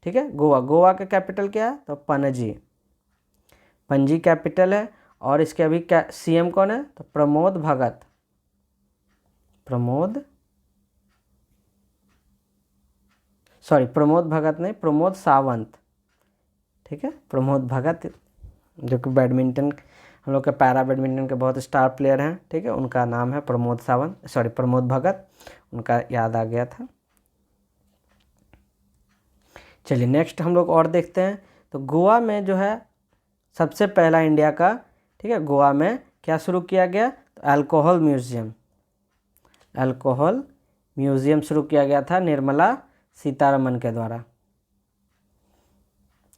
Speaker 1: ठीक है, गोवा का कैपिटल क्या है? तो पणजी कैपिटल है। और इसके अभी CM कौन है? तो प्रमोद भगत सॉरी प्रमोद भगत नहीं, प्रमोद सावंत, ठीक है, प्रमोद भगत जो कि बैडमिंटन, हम लोग के पैरा बैडमिंटन के बहुत स्टार प्लेयर हैं, ठीक है, उनका नाम है प्रमोद सावंत, सॉरी प्रमोद भगत, उनका याद आ गया था। चलिए नेक्स्ट हम लोग और देखते हैं। तो गोवा में जो है सबसे पहला इंडिया का, ठीक है, गोवा में क्या शुरू किया गया, तो अल्कोहल म्यूज़ियम, अल्कोहल म्यूज़ियम शुरू किया गया था निर्मला सीतारमन के द्वारा,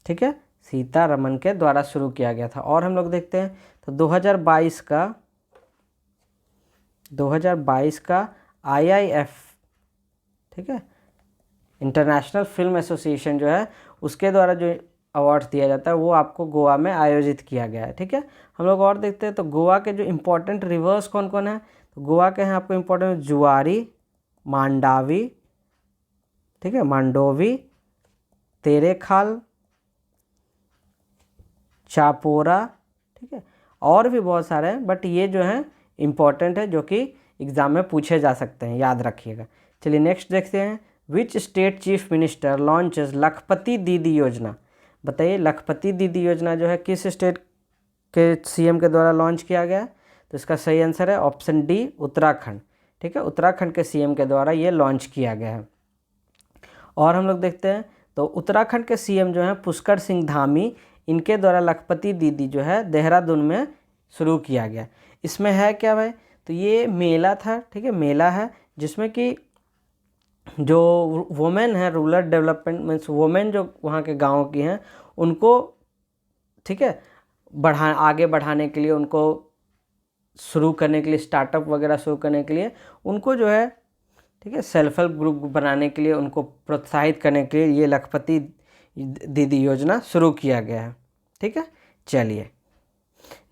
Speaker 1: ठीक है, सीतारमन के द्वारा शुरू किया गया था। और हम लोग देखते हैं तो 2022 का IIF, ठीक है, इंटरनेशनल फिल्म एसोसिएशन जो है उसके द्वारा जो अवार्ड दिया जाता है वो आपको गोवा में आयोजित किया गया है, ठीक है। हम लोग और देखते हैं तो गोवा के जो इम्पोर्टेंट रिवर्स कौन कौन है, तो गोवा के हैं आपको इम्पोर्टेंट जुआरी, मांडावी, ठीक है, मांडोवी, तेरेखाल, चापोरा, ठीक है, और भी बहुत सारे हैं, बट ये जो हैं इम्पॉर्टेंट है जो कि एग्ज़ाम में पूछे जा सकते हैं, याद रखिएगा। चलिए नेक्स्ट देखते हैं। Which state chief minister launches लखपति दीदी योजना, बताइए लखपति दीदी योजना जो है किस स्टेट के CM के द्वारा लॉन्च किया गया है, तो इसका सही आंसर है ऑप्शन डी उत्तराखंड, ठीक है, उत्तराखंड के CM के द्वारा ये लॉन्च किया गया है। और हम लोग देखते हैं तो उत्तराखंड के CM जो हैं पुष्कर सिंह धामी, इनके द्वारा लखपति दीदी जो है देहरादून में शुरू किया गया। इसमें है क्या भाई, तो ये मेला था, ठीक है, मेला है जिसमें कि जो वुमेन है, रूरल डेवलपमेंट मीन्स वुमेन जो वहाँ के गांव की हैं उनको, ठीक है, आगे बढ़ाने के लिए, उनको शुरू करने के लिए, स्टार्टअप वगैरह शुरू करने के लिए, उनको जो है, ठीक है, सेल्फ हेल्प ग्रुप बनाने के लिए, उनको प्रोत्साहित करने के लिए ये लखपति दीदी योजना शुरू किया गया है, ठीक है। चलिए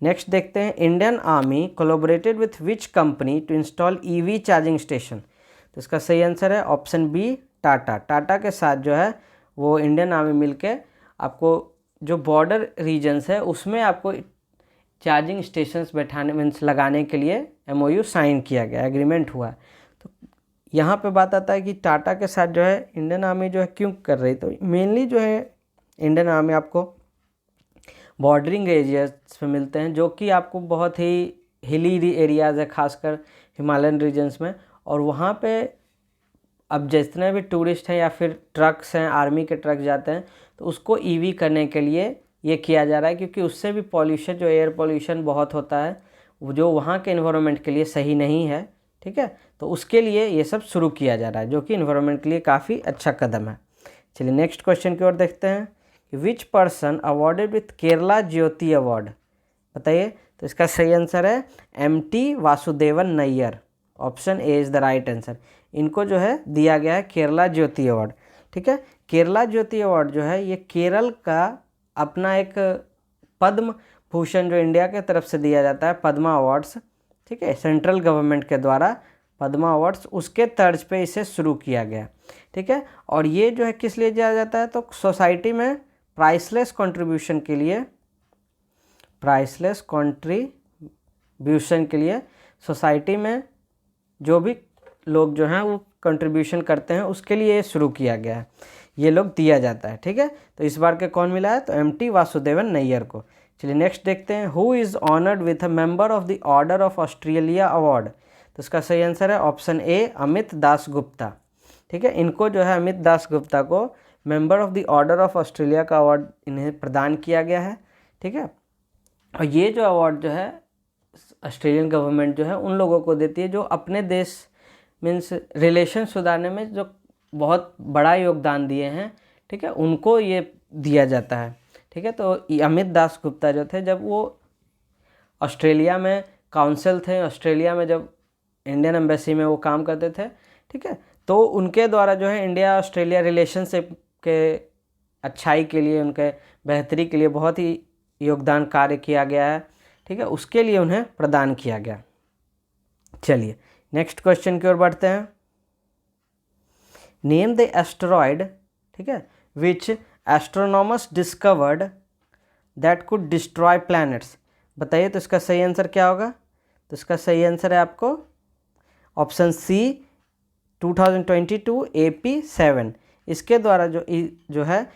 Speaker 1: नेक्स्ट देखते हैं। Indian army collaborated with which company to install EV charging station, तो इसका सही आंसर है ऑप्शन बी टाटा। टाटा के साथ जो है वो इंडियन आर्मी मिलके आपको जो बॉर्डर रीजन्स है उसमें आपको चार्जिंग स्टेशंस बैठाने मीन्स लगाने के लिए MOU साइन किया गया, एग्रीमेंट हुआ। तो यहाँ पे बात आता है कि टाटा के साथ जो है इंडियन आर्मी जो है क्यों कर रही, तो मेनली जो है इंडियन आर्मी आपको बॉर्डरिंग एरियाज में मिलते हैं जो कि आपको बहुत ही हिली एरियाज़ है, खासकर हिमालयन रीजन्स में, और वहाँ पे अब जितने भी टूरिस्ट हैं या फिर ट्रक्स हैं, आर्मी के ट्रक जाते हैं, तो उसको EV करने के लिए ये किया जा रहा है, क्योंकि उससे भी पॉल्यूशन, जो एयर पॉल्यूशन बहुत होता है, वो जो वहाँ के इन्वायरमेंट के लिए सही नहीं है, ठीक है, तो उसके लिए ये सब शुरू किया जा रहा है जो कि इन्वायरमेंट के लिए काफ़ी अच्छा कदम है। चलिए नेक्स्ट क्वेश्चन की ओर देखते हैं कि which person awarded with Kerala Jyoti award, बताइए, तो इसका सही आंसर है MT Vasudevan Nair, option A is the right answer. इनको जो है दिया गया है केरला ज्योति अवार्ड, ठीक है। केरला ज्योति अवार्ड जो है ये केरल का अपना एक पद्म भूषण जो इंडिया के तरफ से दिया जाता है, पद्मा अवार्ड्स, ठीक है, सेंट्रल गवर्नमेंट के द्वारा पद्मा अवार्ड्स, उसके तर्ज पे इसे शुरू किया गया, ठीक है। और ये जो है किस लिए दिया जाता है, तो सोसाइटी में प्राइसलेस कंट्रीब्यूशन के लिए, प्राइसलेस कंट्रीब्यूशन के लिए सोसाइटी में जो भी लोग जो हैं वो कंट्रीब्यूशन करते हैं उसके लिए शुरू किया गया है, ये लोग दिया जाता है, ठीक है। तो इस बार के कौन मिला है, तो MT वासुदेवन नैयर को। चलिए नेक्स्ट देखते हैं। Who is honoured with a member of the order of Australia award, तो इसका सही आंसर है ऑप्शन ए अमित दास गुप्ता, ठीक है। इनको जो है अमित दास गुप्ता को member of the order of Australia का अवार्ड इन्हें प्रदान किया गया है, ठीक है। और ये जो अवार्ड जो है ऑस्ट्रेलियन गवर्नमेंट जो है उन लोगों को देती है जो अपने देश मीन्स रिलेशन सुधारने में जो बहुत बड़ा योगदान दिए हैं, ठीक है, उनको ये दिया जाता है, ठीक है। तो अमित दास गुप्ता जो थे, जब वो ऑस्ट्रेलिया में काउंसिल थे, ऑस्ट्रेलिया में जब इंडियन एम्बेसी में वो काम करते थे, ठीक है, तो उनके द्वारा जो है इंडिया ऑस्ट्रेलिया रिलेशनशिप के अच्छाई के लिए, उनके बेहतरी के लिए बहुत ही योगदान कार्य किया गया है, ठीक है, उसके लिए उन्हें प्रदान किया गया। चलिए नेक्स्ट क्वेश्चन की ओर बढ़ते हैं। नेम द एस्टेरॉयड, ठीक है, which astronomers discovered that could destroy planets, बताइए, तो इसका सही आंसर क्या होगा, तो इसका सही आंसर है आपको ऑप्शन सी 2022 AP7। इसके द्वारा जो है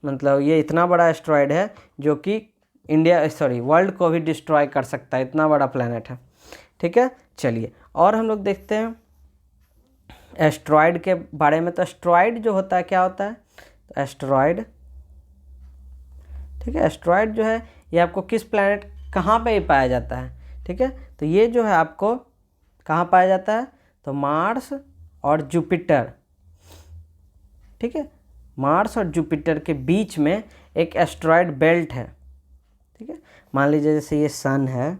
Speaker 1: मतलब ये इतना बड़ा एस्ट्रॉयड है जो कि वर्ल्ड को भी डिस्ट्रॉय कर सकता है, इतना बड़ा प्लैनेट है। ठीक है, चलिए और हम लोग देखते हैं एस्ट्रॉयड के बारे में। तो एस्ट्रॉयड जो होता है क्या होता है, तो एस्ट्रॉयड, ठीक है, एस्ट्रॉयड जो है ये आपको किस प्लैनेट कहाँ पे पाया जाता है। ठीक है, तो ये जो है आपको कहाँ पाया जाता है, तो मार्स और जुपिटर। ठीक है, मार्स और जुपिटर के बीच में एक एस्ट्रॉयड बेल्ट है। ठीक है, मान लीजिए जैसे ये सन है,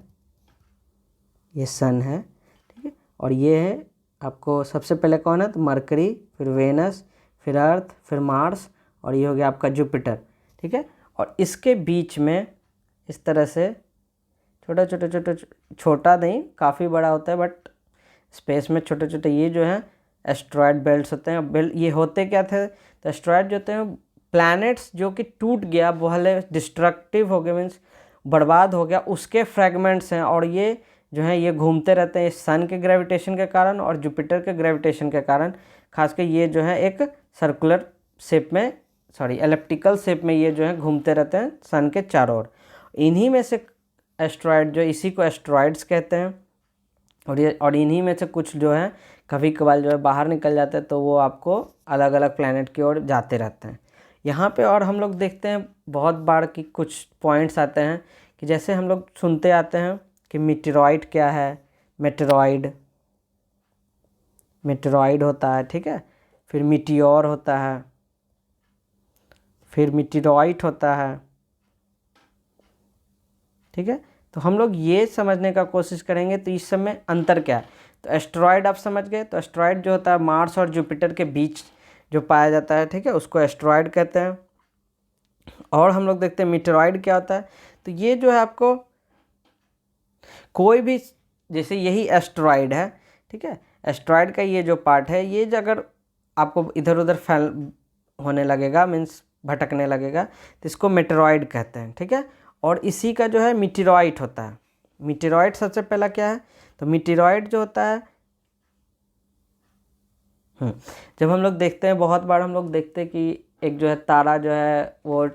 Speaker 1: ये सन है, ठीक है, और ये है आपको सबसे पहले कौन है, तो मरकरी, फिर वेनस, फिर अर्थ, फिर मार्स, और ये हो गया आपका जुपिटर। ठीक है, और इसके बीच में इस तरह से छोटा नहीं, काफ़ी बड़ा होता है, बट स्पेस में छोटे छोटे ये जो है एस्ट्रॉयड बेल्ट्स होते हैं। बेल्ट ये होते क्या थे, तो एस्ट्रॉयड जो होते हैं प्लैनेट्स जो कि टूट गया, बहुत डिस्ट्रक्टिव हो गए, मीन्स बर्बाद हो गया, उसके फ्रेगमेंट्स हैं। और ये जो है ये घूमते रहते हैं सन के ग्रेविटेशन के कारण और जुपिटर के ग्रेविटेशन के कारण। खासकर ये जो है एक सर्कुलर शेप में, एलिप्टिकल शेप में ये जो है घूमते रहते हैं सन के चारों ओर। इन्हीं में से एस्ट्रॉयड जो, इसी को एस्ट्रॉयड्स कहते हैं। और इन्हीं में से कुछ जो है कभी कभार जो है बाहर निकल जाते हैं, तो वो आपको अलग अलग प्लैनेट की ओर जाते रहते हैं। यहाँ पे और हम लोग देखते हैं बहुत बार कि कुछ पॉइंट्स आते हैं कि जैसे हम लोग सुनते आते हैं कि मीटेरॉइड क्या है, मेटेरॉइड होता है। ठीक है, फिर मीटियोर होता है, फिर मीटेरॉइड होता है। ठीक है, तो हम लोग ये समझने का कोशिश करेंगे तो इस सब में अंतर क्या है। तो एस्ट्रॉयड आप समझ गए, तो एस्ट्रॉयड जो होता है मार्स और जुपिटर के बीच जो पाया जाता है, ठीक है, उसको एस्ट्रॉयड कहते हैं। और हम लोग देखते हैं मीटेरॉइड क्या होता है। तो ये जो है आपको कोई भी, जैसे यही एस्ट्रॉयड है, ठीक है, एस्ट्रॉयड का ये जो पार्ट है, ये अगर आपको इधर उधर फैल होने लगेगा, मीन्स भटकने लगेगा, तो इसको मेटेरॉइड कहते हैं। ठीक है, और इसी का जो है मीटेरॉइड होता है। मीटेरॉइड सबसे पहला क्या है, तो मीटेरॉइड जो होता है, जब हम लोग देखते हैं, बहुत बार हम लोग देखते हैं कि एक जो है तारा जो है वो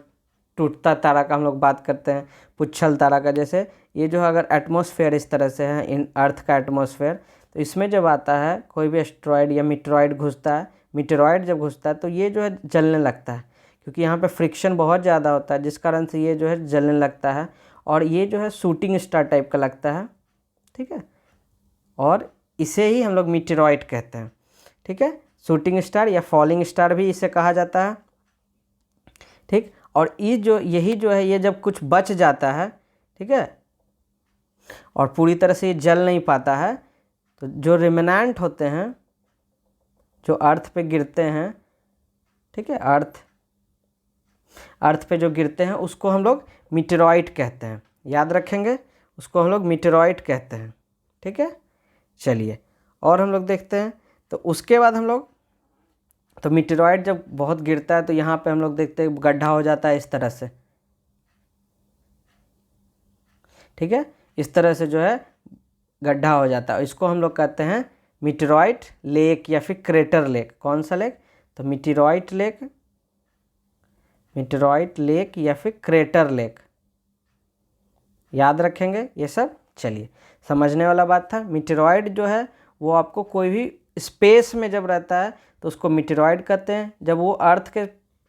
Speaker 1: टूटता तारा का हम लोग बात करते हैं, पुच्छल तारा का। जैसे ये जो अगर एटमॉस्फेयर इस तरह से है, इन अर्थ का एटमॉस्फेयर, तो इसमें जब आता है कोई भी एस्ट्रॉयड या मीटेरॉइड घुसता है, मीटेरॉइड जब घुसता है तो ये जो है जलने लगता है, क्योंकि यहाँ पे फ्रिक्शन बहुत ज़्यादा होता है, जिस कारण से ये जो है जलने लगता है। और ये जो है शूटिंग स्टार टाइप का लगता है। ठीक है, और इसे ही हम लोग मीटेरॉइड कहते हैं। ठीक है, शूटिंग स्टार या फॉलिंग स्टार भी इसे कहा जाता है। ठीक, और यही जो है ये जब कुछ बच जाता है, ठीक है, और पूरी तरह से ये जल नहीं पाता है, तो जो रिमेनेंट होते हैं, जो अर्थ पे गिरते हैं, ठीक है, अर्थ पे जो गिरते हैं उसको हम लोग मीटेरॉइड कहते हैं। याद रखेंगे, उसको हम लोग मीटेरॉइड कहते हैं। ठीक है, चलिए और हम लोग देखते हैं। तो उसके बाद हम लोग, तो मीटेरॉइड जब बहुत गिरता है तो यहाँ पे हम लोग देखते हैं गड्ढा हो जाता है इस तरह से। ठीक है, इस तरह से जो है गड्ढा हो जाता है, इसको हम लोग कहते हैं मीटेरॉइड लेक या फिर क्रेटर लेक। कौन सा लेक, तो मीटेरॉइड लेक या फिर क्रेटर लेक। याद रखेंगे ये सब। चलिए, समझने वाला बात था। मीटेरॉइड जो है वो आपको कोई भी स्पेस में जब रहता है तो उसको मीटेरॉइड कहते हैं। जब वो अर्थ के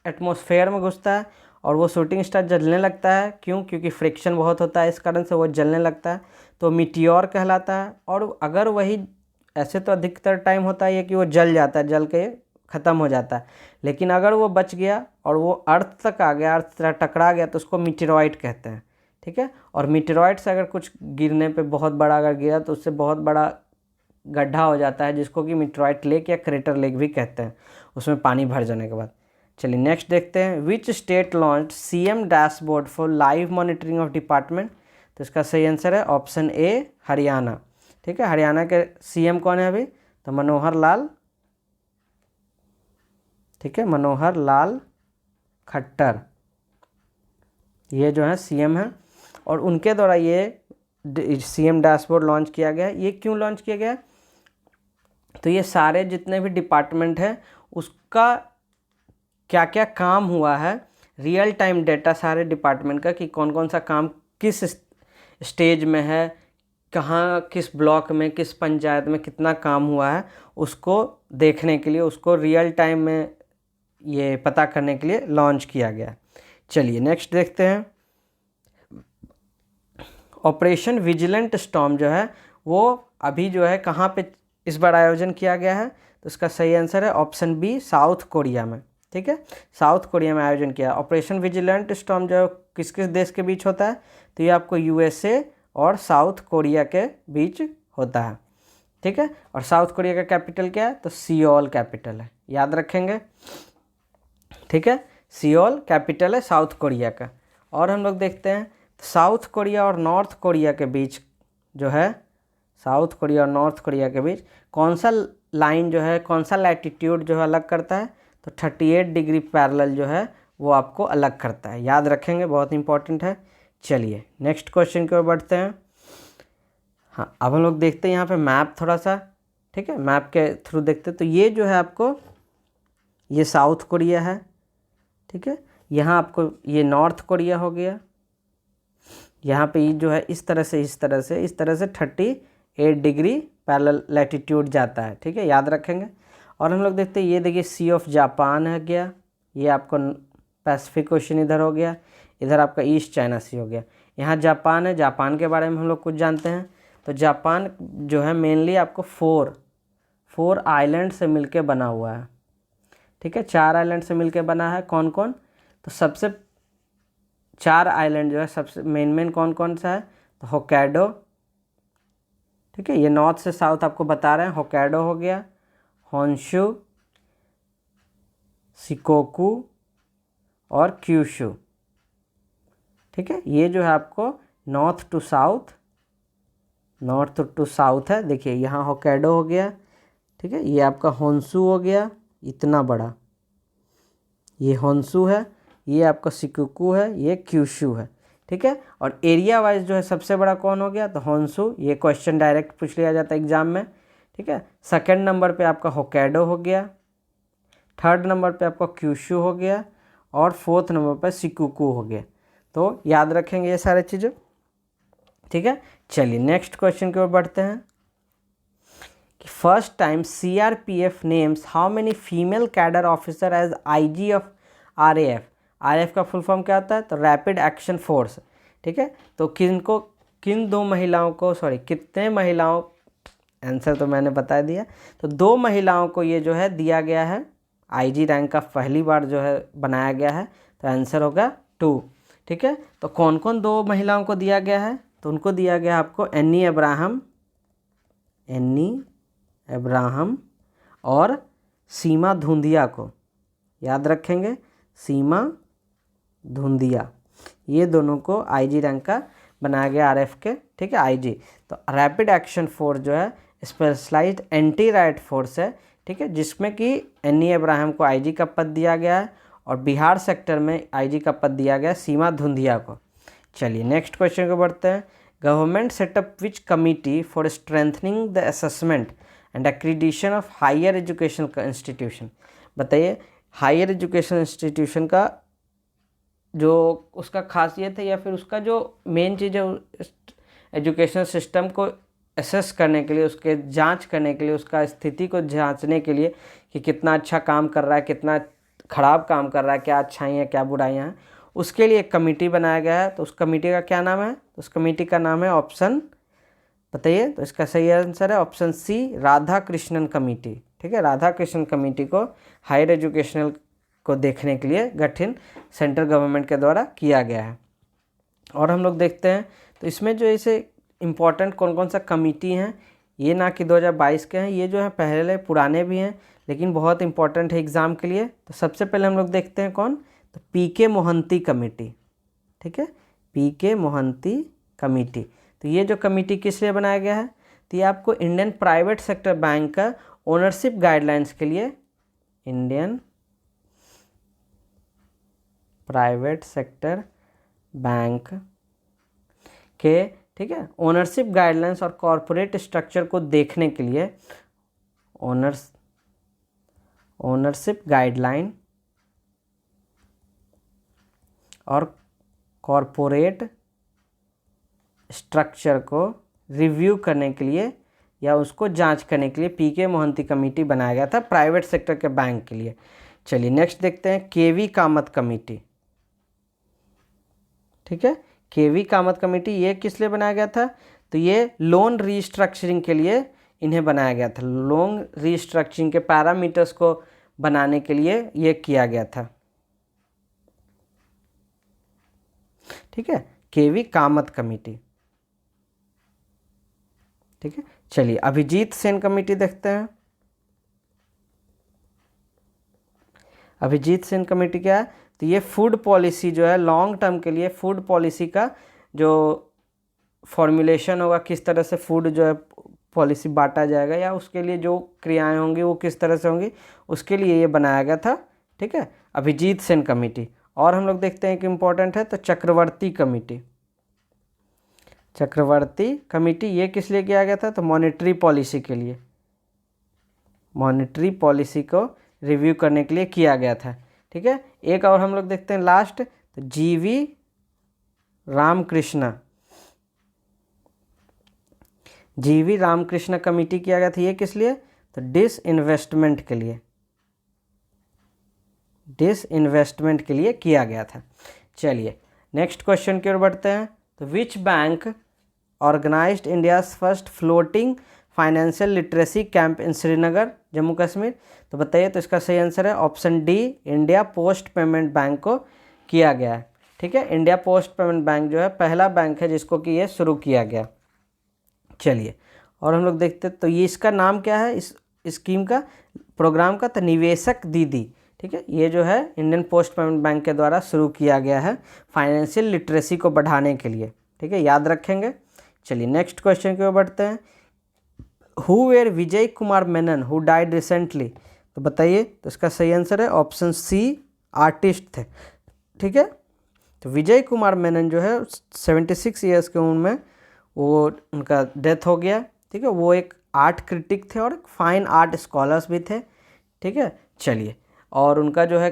Speaker 1: एटमॉस्फेयर में घुसता है और वो शूटिंग स्टार जलने लगता है, क्योंकि फ्रिक्शन बहुत होता है, इस कारण से वो जलने लगता है, तो मीटियोर कहलाता है। और अगर वही, ऐसे तो अधिकतर टाइम होता है कि वो जल जाता है, जल के ख़त्म हो जाता है, लेकिन अगर वो बच गया और वो अर्थ तक आ गया, अर्थ से टकरा गया, तो उसको मीटेरॉइड कहते हैं। ठीक है, और मीटेरॉइड से अगर कुछ गिरने पे बहुत बड़ा अगर गिरा तो उससे बहुत बड़ा गड्ढा हो जाता है, जिसको कि मीटेरॉइड लेक या क्रेटर लेक भी कहते हैं, उसमें पानी भर जाने के बाद। चलिए नेक्स्ट देखते हैं। Which state launch CM dashboard for live monitoring of department. तो इसका सही आंसर है ऑप्शन ए, हरियाणा। ठीक है, हरियाणा के CM कौन है अभी, तो मनोहर लाल। ठीक है, मनोहर लाल खट्टर, ये जो है CM है, और उनके द्वारा ये CM डैशबोर्ड लॉन्च किया गया। ये क्यों लॉन्च किया गया, तो ये सारे जितने भी डिपार्टमेंट हैं उसका क्या क्या काम हुआ है, रियल टाइम डेटा सारे डिपार्टमेंट का कि कौन कौन सा काम किस स्टेज में है, कहाँ किस ब्लॉक में किस पंचायत में कितना काम हुआ है, उसको देखने के लिए, उसको रियल टाइम में ये पता करने के लिए लॉन्च किया गया। चलिए नेक्स्ट देखते हैं। ऑपरेशन विजिलेंट स्टॉर्म जो है वो अभी जो है कहाँ पे इस बार आयोजन किया गया है, तो इसका सही आंसर है ऑप्शन बी, साउथ कोरिया में। ठीक है, साउथ कोरिया में आयोजन किया। ऑपरेशन विजिलेंट स्टॉर्म जो किस किस देश के बीच होता है, तो ये आपको यूएसए और साउथ कोरिया के बीच होता है। ठीक है, और साउथ कोरिया का कैपिटल क्या है, तो सियोल कैपिटल है, याद रखेंगे। ठीक है, सियोल कैपिटल है साउथ कोरिया का। और हम लोग देखते हैं साउथ कोरिया और नॉर्थ कोरिया के बीच जो है, साउथ कोरिया और नॉर्थ कोरिया के बीच कौन सा लाइन जो है, कौन सा लैटिट्यूड जो है अलग करता है, तो 38 डिग्री पैरेलल जो है वो आपको अलग करता है, याद रखेंगे, बहुत इंपॉर्टेंट है। चलिए नेक्स्ट क्वेश्चन की ओर बढ़ते हैं। हाँ, अब हम लोग देखते हैं यहाँ पे मैप थोड़ा सा। ठीक है, मैप के थ्रू देखते हैं। तो ये जो है आपको, ये साउथ कोरिया है। ठीक है, यहाँ आपको ये नॉर्थ कोरिया हो गया। यहाँ पे ये जो है इस तरह से 38 डिग्री पैरेलल लैटिट्यूड जाता है। ठीक है, याद रखेंगे। और हम लोग देखते हैं, ये देखिए सी ऑफ जापान है गया, ये आपको पैसिफिक ओशन इधर हो गया, इधर आपका ईस्ट चाइना सी हो गया। यहाँ जापान है, जापान के बारे में हम लोग कुछ जानते हैं। तो जापान जो है मेनली आपको फोर आइलैंड से मिलके बना हुआ है। ठीक है, 4 आइलैंड से मिलके बना है। कौन कौन, तो सबसे 4 आइलैंड जो है सबसे मेन कौन कौन सा है, तो होक्काइडो। ठीक है, ये नॉर्थ से साउथ आपको बता रहे हैं। होक्काइडो हो गया, होन्शु, शिकोकू और क्यूशु। ठीक है, ये जो है आपको नॉर्थ टू साउथ है। देखिए यहाँ होक्काइडो हो गया। ठीक है, ये आपका होन्शु हो गया, इतना बड़ा ये होन्शु है, ये आपका शिकोकू है, ये क्यूशु है। ठीक है, और एरिया वाइज जो है सबसे बड़ा कौन हो गया, तो होन्शु। ये क्वेश्चन डायरेक्ट पूछ लिया जाता है एग्जाम में। ठीक है, सेकंड नंबर पे आपका होक्काइडो हो गया, थर्ड नंबर पे आपका क्यूशु हो गया, और फोर्थ नंबर पे शिकोकू हो गया। तो याद रखेंगे ये सारे चीज़ें। ठीक है, चलिए नेक्स्ट क्वेश्चन की ओर बढ़ते हैं कि first time CRPF names how many female cadre officer as IG of RAF. RAF का फुल फॉर्म क्या होता है, तो रैपिड एक्शन फोर्स। ठीक है, तो कितने महिलाओं, आंसर तो मैंने बता दिया। तो 2 महिलाओं को ये जो है दिया गया है, आईजी रैंक का पहली बार जो है बनाया गया है, तो आंसर होगा 2। ठीक है, तो कौन कौन 2 महिलाओं को दिया गया है, तो उनको दिया गया आपको एनी अब्राहम और सीमा धुंधिया को, याद रखेंगे, सीमा धुंधिया, ये दोनों को आईजी रैंक का बनाया गया आरएफ के। ठीक है, आईजी। तो रैपिड एक्शन फोर्स जो है स्पेशलाइज्ड एंटी राइट फोर्स है। ठीक है, जिसमें कि एनी अब्राहम को आईजी का पद दिया गया है और बिहार सेक्टर में आईजी का पद दिया गया सीमा धुंधिया को। चलिए नेक्स्ट क्वेश्चन को बढ़ते हैं। Government setup which committee for strengthening the assessment and accreditation of higher education institution. बताइए, हायर एजुकेशन इंस्टीट्यूशन का जो उसका खासियत है या फिर उसका जो मेन चीज़ है, एजुकेशन सिस्टम को असेस करने के लिए, उसके जांच करने के लिए, उसका स्थिति को जांचने के लिए कि कितना अच्छा काम कर रहा है, कितना ख़राब काम कर रहा है, क्या अच्छाइयाँ हैं क्या बुराइयाँ हैं, उसके लिए एक कमेटी बनाया गया है। तो उस कमेटी का क्या नाम है, तो उस कमेटी का नाम है ऑप्शन, बताइए, तो इसका सही आंसर है option C, Radha Krishnan committee. ठीक है, राधा कृष्णन कमेटी को हायर एजुकेशनल को देखने के लिए गठन सेंट्रल गवर्नमेंट के द्वारा किया गया है। और हम लोग देखते हैं, तो इसमें जो ऐसे इम्पॉर्टेंट कौन कौन सा कमेटी हैं, ये ना कि 2022 के हैं, ये जो है पहले पुराने भी हैं लेकिन बहुत इंपॉर्टेंट है एग्ज़ाम के लिए। तो सबसे पहले हम लोग देखते हैं कौन, तो पीके मोहंती कमेटी। ठीक है, पीके मोहंती कमेटी। तो ये जो कमेटी किस लिए बनाया गया है, तो ये आपको इंडियन प्राइवेट सेक्टर बैंक का ओनरशिप गाइडलाइंस के लिए, इंडियन प्राइवेट सेक्टर बैंक के, ठीक है, ओनरशिप गाइडलाइंस और कॉरपोरेट स्ट्रक्चर को देखने के लिए, ओनरशिप गाइडलाइन और कॉरपोरेट स्ट्रक्चर को रिव्यू करने के लिए या उसको जांच करने के लिए पीके मोहंती कमेटी बनाया गया था प्राइवेट सेक्टर के बैंक के लिए। चलिए नेक्स्ट देखते हैं केवी कामत कमेटी। ठीक है, केवी कामत कमेटी ये किस लिए बनाया गया था? तो ये लोन रीस्ट्रक्चरिंग के लिए इन्हें बनाया गया था। लोन रीस्ट्रक्चरिंग के पैरामीटर्स को बनाने के लिए ये किया गया था। ठीक है, केवी कामत कमेटी। ठीक है, चलिए अभिजीत सेन कमेटी देखते हैं। अभिजीत सेन कमेटी क्या है? तो ये फूड पॉलिसी जो है लॉन्ग टर्म के लिए फूड पॉलिसी का जो फॉर्मुलेशन होगा, किस तरह से फूड जो है पॉलिसी बांटा जाएगा या उसके लिए जो क्रियाएं होंगी वो किस तरह से होंगी, उसके लिए ये बनाया गया था। ठीक है, अभिजीत सेन कमेटी। और हम लोग देखते हैं कि इम्पोर्टेंट है तो चक्रवर्ती कमेटी। चक्रवर्ती कमेटी ये किस लिए किया गया था? तो मॉनेटरी पॉलिसी के लिए, मॉनेटरी पॉलिसी को रिव्यू करने के लिए किया गया था। ठीक है, एक और हम लोग देखते हैं लास्ट, तो जीवी रामकृष्ण। जीवी रामकृष्ण कमेटी किया गया था, ये किस लिए? तो डिसइन्वेस्टमेंट के लिए, डिसइन्वेस्टमेंट के लिए किया गया था। चलिए नेक्स्ट क्वेश्चन की ओर बढ़ते हैं। तो which bank organised India's first floating financial literacy camp in Srinagar Jammu Kashmir? तो बताइए, तो इसका सही आंसर है option D, India post payment bank को किया गया है। ठीक है, इंडिया पोस्ट पेमेंट बैंक जो है पहला बैंक है जिसको कि ये शुरू किया गया। चलिए और हम लोग देखते हैं तो ये इसका नाम क्या है इस स्कीम का, प्रोग्राम का? तो निवेशक दीदी। ठीक है, ये जो है इंडियन पोस्ट पेमेंट बैंक के द्वारा शुरू किया गया है फाइनेंशियल लिटरेसी को बढ़ाने के लिए। ठीक है, याद रखेंगे। चलिए नेक्स्ट क्वेश्चन की ओर बढ़ते हैं। Who were Vijay Kumar Menon who died recently? तो बताइए, तो इसका सही आंसर है ऑप्शन सी, आर्टिस्ट थे। ठीक है, तो विजय कुमार मेनन जो है 76 ईयर्स की उम्र में वो उनका डेथ हो गया। ठीक है, वो एक आर्ट क्रिटिक थे और फाइन आर्ट स्कॉलर्स भी थे। ठीक है, चलिए, और उनका जो है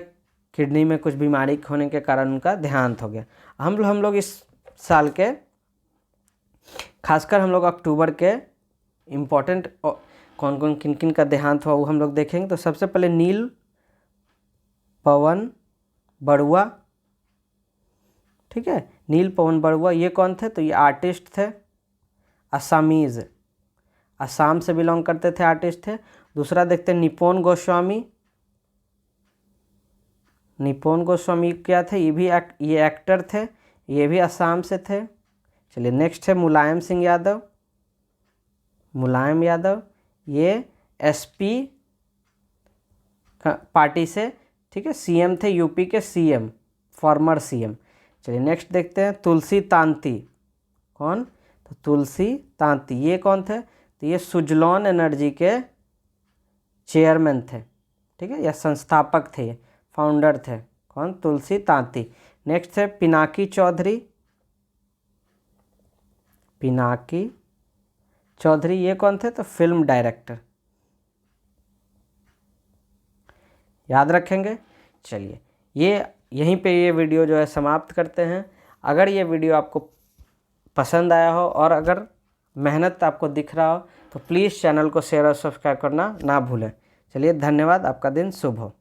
Speaker 1: किडनी में कुछ बीमारी होने के कारण उनका देहांत हो गया। हम लोग इस साल के खासकर हम लोग अक्टूबर के इम्पोर्टेंट कौन कौन किन किन का देहांत हुआ वो हम लोग देखेंगे। तो सबसे पहले नील पवन बरुआ। ठीक है, नील पवन बरुआ ये कौन थे? तो ये आर्टिस्ट थे, असमीज़, असम से बिलोंग करते थे, आर्टिस्ट थे। दूसरा देखते हैं निपोन गोस्वामी। निपोन गोस्वामी क्या थे? ये एक्टर थे, ये भी असम से थे। चलिए नेक्स्ट है मुलायम सिंह यादव। मुलायम यादव ये एसपी पार्टी से, ठीक है, सीएम थे, यूपी के सीएम, फॉर्मर सीएम। चलिए नेक्स्ट देखते हैं तुलसी तांती। कौन? तो तुलसी तांती ये कौन थे? तो ये सुजलॉन एनर्जी के चेयरमैन थे। ठीक है, या संस्थापक थे, फाउंडर थे। कौन? तुलसी तांती। नेक्स्ट है पिनाकी चौधरी। पिनाकी चौधरी ये कौन थे? तो फिल्म डायरेक्टर। याद रखेंगे। चलिए यहीं पे ये वीडियो जो है समाप्त करते हैं। अगर ये वीडियो आपको पसंद आया हो और अगर मेहनत आपको दिख रहा हो तो प्लीज़ चैनल को शेयर और सब्सक्राइब करना ना भूलें। चलिए धन्यवाद, आपका दिन शुभ हो।